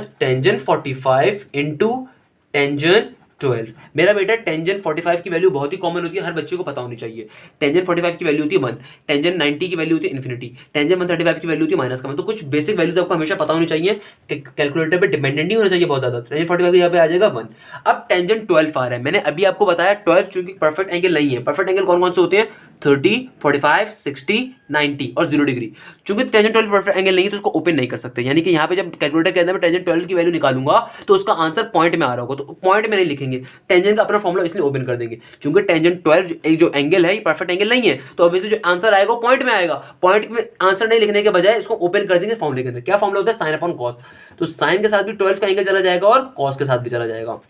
- टेंजेंट 45 इंटू टेंजेंट 12। मेरा बेटा टेंजेंट 45 की वैल्यू बहुत ही कॉमन होती है, हर बच्चे को पता होनी चाहिए। टेंजेंट 45 की वैल्यू होती है 1, टेंजेंट 90 की वैल्यू होती है इन्फिनिटी, टेंजेंट 135 की वैल्यू होती है -1। तो कुछ बेसिक वैल्यूज आपको हमेशा पता होनी चाहिए, कैलकुलेटर पे डिपेंडेंट नहीं होना चाहिए बहुत ज्यादा। टेंजेंट 45 यहाँ पे आ जाएगा 1। अब टेंजेंट 12 आ रहा है, मैंने अभी आपको बताया 12 चूंकि परफेक्ट एंगल नहीं है। परफेक्ट एंगल कौन कौन से होते हैं, 30, 45, 60, 90 और 0 डिग्री। चूंकि टेंजेंट 12 परफेक्ट एंगल नहीं है तो उसको ओपन नहीं कर सकते, यानी कि यहाँ पे जब कैलकुलेटर के अंदर टेंजेंट 12 की वैल्यू निकालूंगा तो उसका आंसर पॉइंट में आ रहा होगा, तो पॉइंट में नहीं लिखेंगे, टेंजेंट का अपना फॉर्मूला इसलिए ओपन कर देंगे। चूंकि टेंजेंट 12 एक जो एंगल है परफेक्ट एंगल नहीं है, तो ऑब्वियसली जो आंसर आएगा पॉइंट में आएगा। पॉइंट में आंसर नहीं लिखने के बजाय इसको ओपन कर देंगे फॉर्मूले के अंदर। क्या फॉर्मूला होता है, साइन अपॉन कॉस। तो साइन के साथ भी 12 का एंगल चला जाएगा और कॉस के साथ भी चला जाएगा।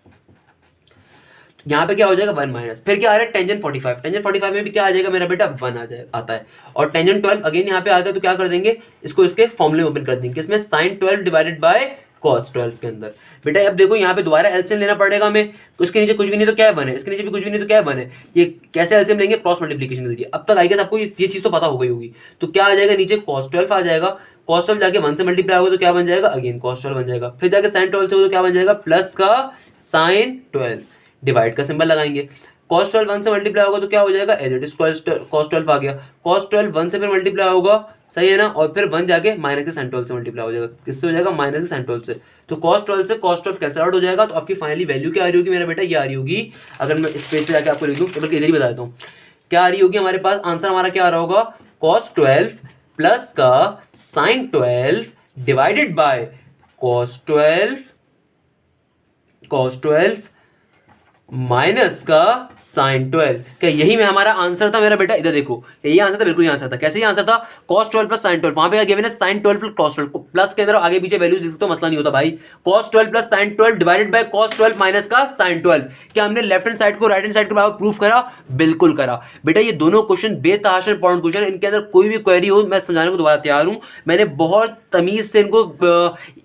यहाँ पे क्या हो जाएगा 1 - फिर क्या आ रहा है टेंजेंट 45। टेंजेंट 45 में भी क्या आ जाएगा मेरा बेटा 1 आ जाए आता है। और टेंजेंट 12 अगेन यहाँ पे आ गया, तो क्या कर देंगे इसको इसके फॉर्मूले में ओपन कर देंगे, इसमें साइन 12 डिवाइडेड बाय कॉस 12 के अंदर। बेटा अब देखो यहाँ पे दोबारा एलसीएम लेना पड़ेगा हमें, उसके नीचे कुछ भी नहीं तो क्या बने, इसके नीचे भी कुछ भी नहीं तो क्या बने, ये कैसे एलसीएम लेंगे, क्रॉस मल्टीप्लिकेशन के जरिए। अब तक आई गेस आपको ये चीज तो पता हो गई होगी। तो क्या आ जाएगा नीचे cos 12 आ जाएगा, cos 12 जाके 1 से मल्टीप्लाई होगा तो क्या बन जाएगा, अगेन cos 12 बन जाएगा। फिर जाके sin 12 से हो तो क्या बन जाएगा, प्लस का sin 12, डिवाइड का सिंबल लगाएंगे। cos 12 1 से मल्टीप्लाई होगा तो क्या हो जाएगा, एज इट इज cos 12 आ गया। cos 12 1 से फिर मल्टीप्लाई होगा, सही है ना, और फिर 1 जाके माइनस के sin 12 से मल्टीप्लाई हो जाएगा। किससे हो जाएगा, माइनस के sin 12 से। तो cos 12 से cos 12 कैंसिल आउट हो जाएगा, तो आपकी फाइनली वैल्यू क्या आ रही होगी मेरा बेटा, ये आ रही होगी, अगर मैं इस पेज पे जाके आपको लिख दूं, बल्कि इधर ही बता देता हूँ क्या आ रही होगी हमारे पास। आंसर हमारा क्या आ रहा होगा, cos 12 प्लस का sin 12 divided by cos 12 minus का साइन 12। क्या यही में हमारा आंसर था मेरा बेटा? इधर देखो, यही आंसर था, बिल्कुल यही आंसर था। कैसे ये आंसर था? cos 12 plus sign 12। वहां पे गिवन है साइन 12 प्लस cos 12, प्लस के अंदर आगे पीछे वैल्यू देख सकते हो, मसला नहीं होता भाई। cos 12 plus sign 12 divided by cos 12 minus का साइन 12। क्या हमने लेफ्ट हैंड साइड को राइट हैंड साइड के बराबर प्रूफ करा? बिल्कुल करा बेटा। ये दोनों क्वेश्चन बेतहाशा इंपॉर्टेंट क्वेश्चन, इनके अंदर कोई भी क्वेरी हो मैं समझाने को दोबारा तैयार हूं। मैंने बहुत तमीज से इनको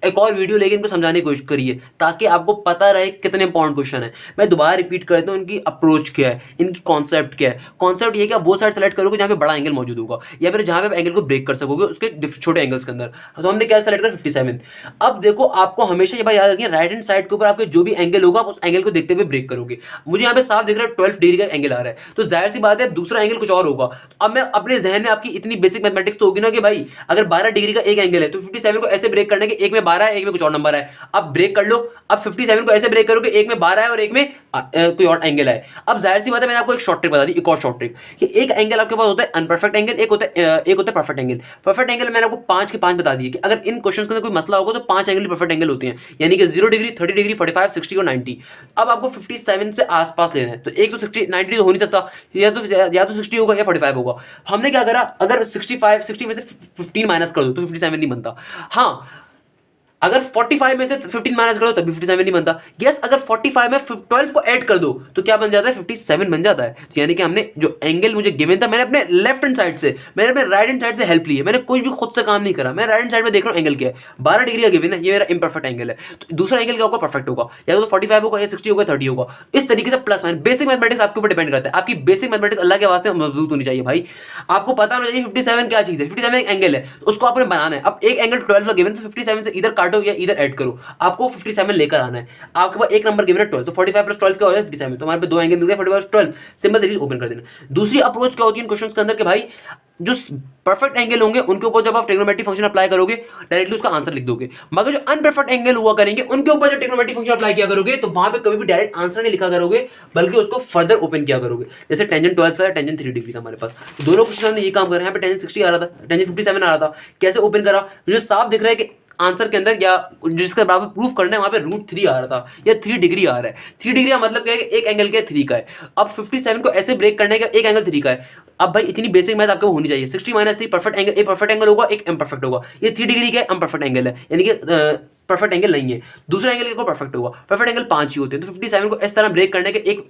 एक और वीडियो लेके इनको समझाने की कोशिश करी है, ताकि आपको पता रहे कितने इंपॉर्टेंट क्वेश्चन है। मैं दोबारा रिपीट कर देता हूँ, इनकी अप्रोच क्या है, इनकी कॉन्सेप्ट क्या है। कॉन्सेप्ट ये कि आप वो साइड सेलेक्ट करोगे जहाँ पे बड़ा एंगल मौजूद होगा, या फिर जहाँ पे आप एंगल को ब्रेक कर सकोगे उसके छोटे एंगल्स के अंदर। तो हमने क्या सेलेक्ट करा? 57। अब देखो, आपको हमेशा ये बात याद रखिए, राइट हैंड साइड के ऊपर आपके जो भी एंगल होगा आप उस एंगल को देखते हुए ब्रेक करोगे। मुझे यहाँ पे साफ दिख रहा है 12 डिग्री का एंगल आ रहा है, तो जाहिर सी बात है दूसरा एंगल कुछ और होगा। अब मैं अपने जहन में, आपकी इतनी बेसिक मैथमेटिक्स तो होगी ना कि भाई अगर 12 डिग्री का एक एंगल है तो 57 को ऐसे ब्रेक करने के एक में 12 है, एक में कुछ और नंबर है। अब ब्रेक कर लो। अब 57 को ऐसे ब्रेक करोगे, एक में 12 है और एक में कोई और एंगल है। अब जाहिर सी बात है, मैंने आपको एक शॉर्ट ट्रिक बता दी, एक और शॉर्ट ट्रिक, कि एक एंगल आपके पास होता है अनपरफेक्ट एंगल, एक होता है परफेक्ट एंगल। परफेक्ट एंगल मैंने आपको 5 के 5 बता दिए कि अगर इन क्वेश्चंस के अंदर कोई मसला होगा तो 5 एंगल परफेक्ट एंगल होते हैं, यानी कि 0 डिग्री, 30 डिग्री, 45, 60 और 90। अब आपको 57 से आसपास लेना है, तो एक तो 60, 90 तो हो नहीं सकता, या तो 60 होगा या 45 होगा। हमने क्या करा, अगर 60 में से 15 माइनस कर दो तो 57 नहीं बनता। हाँ, अगर 45 में से 15 माइनस कर दो तभी 57 नहीं बनता। यस, अगर 45 में 12 को ऐड कर दो तो क्या बन जाता है? 57 बन जाता है। तो यानी कि हमने जो एंगल मुझे गिवन था, मैंने अपने लेफ्ट हैंड साइड से, मैंने अपने राइट हैंड साइड से हेल्प ली है। मैंने कोई भी खुद से काम नहीं करा, मैं राइट हैंड साइड में देख रहा हूँ एंगल क्या है, 12 डिग्री का गिवन है, ये मेरा इम्परफेक्ट एंगल है। तो दूसरा एंगल क्या होगा? परफेक्ट होगा, या तो 45 होगा, या 60 होगा, 30 होगा। इस तरीके से प्लस माइनस बेसिक मैथमेटिक्स आपके ऊपर डिपेंड करता है। आपकी बेसिक मैथमेटिक्स अल्लाह के वास्ते मजबूत होनी चाहिए भाई। आपको पता होना चाहिए 57 क्या चीज है। 57 एक एंगल है, तो उसको आपने बनाना है। अब एक एंगल 12 का गिवन, तो 57 से इधर काटो या इधर ऐड करो, आपको 57 लेकर आना है। आपके पास एक नंबर गिवन है 12, तो 45 प्लस 12 क्या हो जाए? 57। तो हमारे पे दो एंगल मिल गए, 45 प्लस 12, सिंपल तरीके से ओपन कर देना। दूसरी अप्रोच क्या होती है इन क्वेश्चंस के अंदर कि भाई जो परफेक्ट एंगल होंगे उनके ऊपर जब आप ट्रिग्नोमेट्रिक फंक्शन अप्लाई करोगे डायरेक्टली उसका आंसर लिख दोगे, मगर जो अनपरफेक्ट एंगल हुआ करेंगे उनके ऊपर जब ट्रिग्नोमेट्रिक फंक्शन अप्लाई किया करोगे तो वहां पे कभी भी डायरेक्ट आंसर नहीं लिखा करोगे, बल्कि उसको फर्दर ओपन किया करोगे। जैसे टेंजेंट 12 था, टेंजेंट 3 डिग्री था हमारे पास, दोनों क्वेश्चन हमने ये काम करा। यहाँ पे टेंजेंट 60 आ रहा था, टेंजेंट 57 आ रहा था। कैसे ओपन करा? मुझे साफ दिख रहा है कि आंसर के अंदर या जिसका बराबर प्रूफ करना है वहां पे √3 आ रहा था, या 3 डिग्री आ रहा है। 3 डिग्री का मतलब क्या है कि एक एंगल के 3 का है। अब 57 को ऐसे ब्रेक करने का एक एंगल 3 का है। अब भाई इतनी बेसिक मैथ आपको होनी चाहिए। 60 माइनस 3 परफेक्ट एंगल, एक परफेक्ट एंगल होगा, एक इम्परफेक्ट होगा। ये 3 डिग्री का इम्परफेक्ट एंगल है, यानी कि परफेक्ट एंगल नहीं है। दूसरा एंगल को परफेक्ट होगा, परफेक्ट एंगल 5 ही होते हैं। तो 57 को इस तरह ब्रेक करने के एक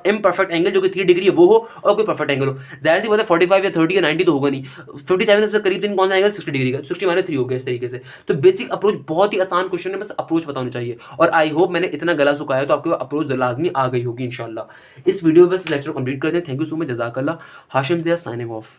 इम्परफेक्ट एंगल जो कि 3 डिग्री है वो हो, और कोई परफेक्ट एंगल हो। जाहिर सी बात है 45 या 30 या 90 तो होगा नहीं। 57 से करीब दिन कौन सा एंगल? 60 डिग्री का, 60 माइनस 3 हो गया इस तरीके से। तो बेसिक अप्रोच बहुत ही आसान क्वेश्चन है, बस अप्रोच पता होनी चाहिए। और आई होप मैंने इतना गला सुखाया तो आपको अप्रोच लाजमी आ गई होगी इंशाल्लाह। इस वीडियो में बस लेक्चर कंप्लीट करते हैं। थैंक यू सो मच, जज़ाकल्लाह। Hashim Zia signing of.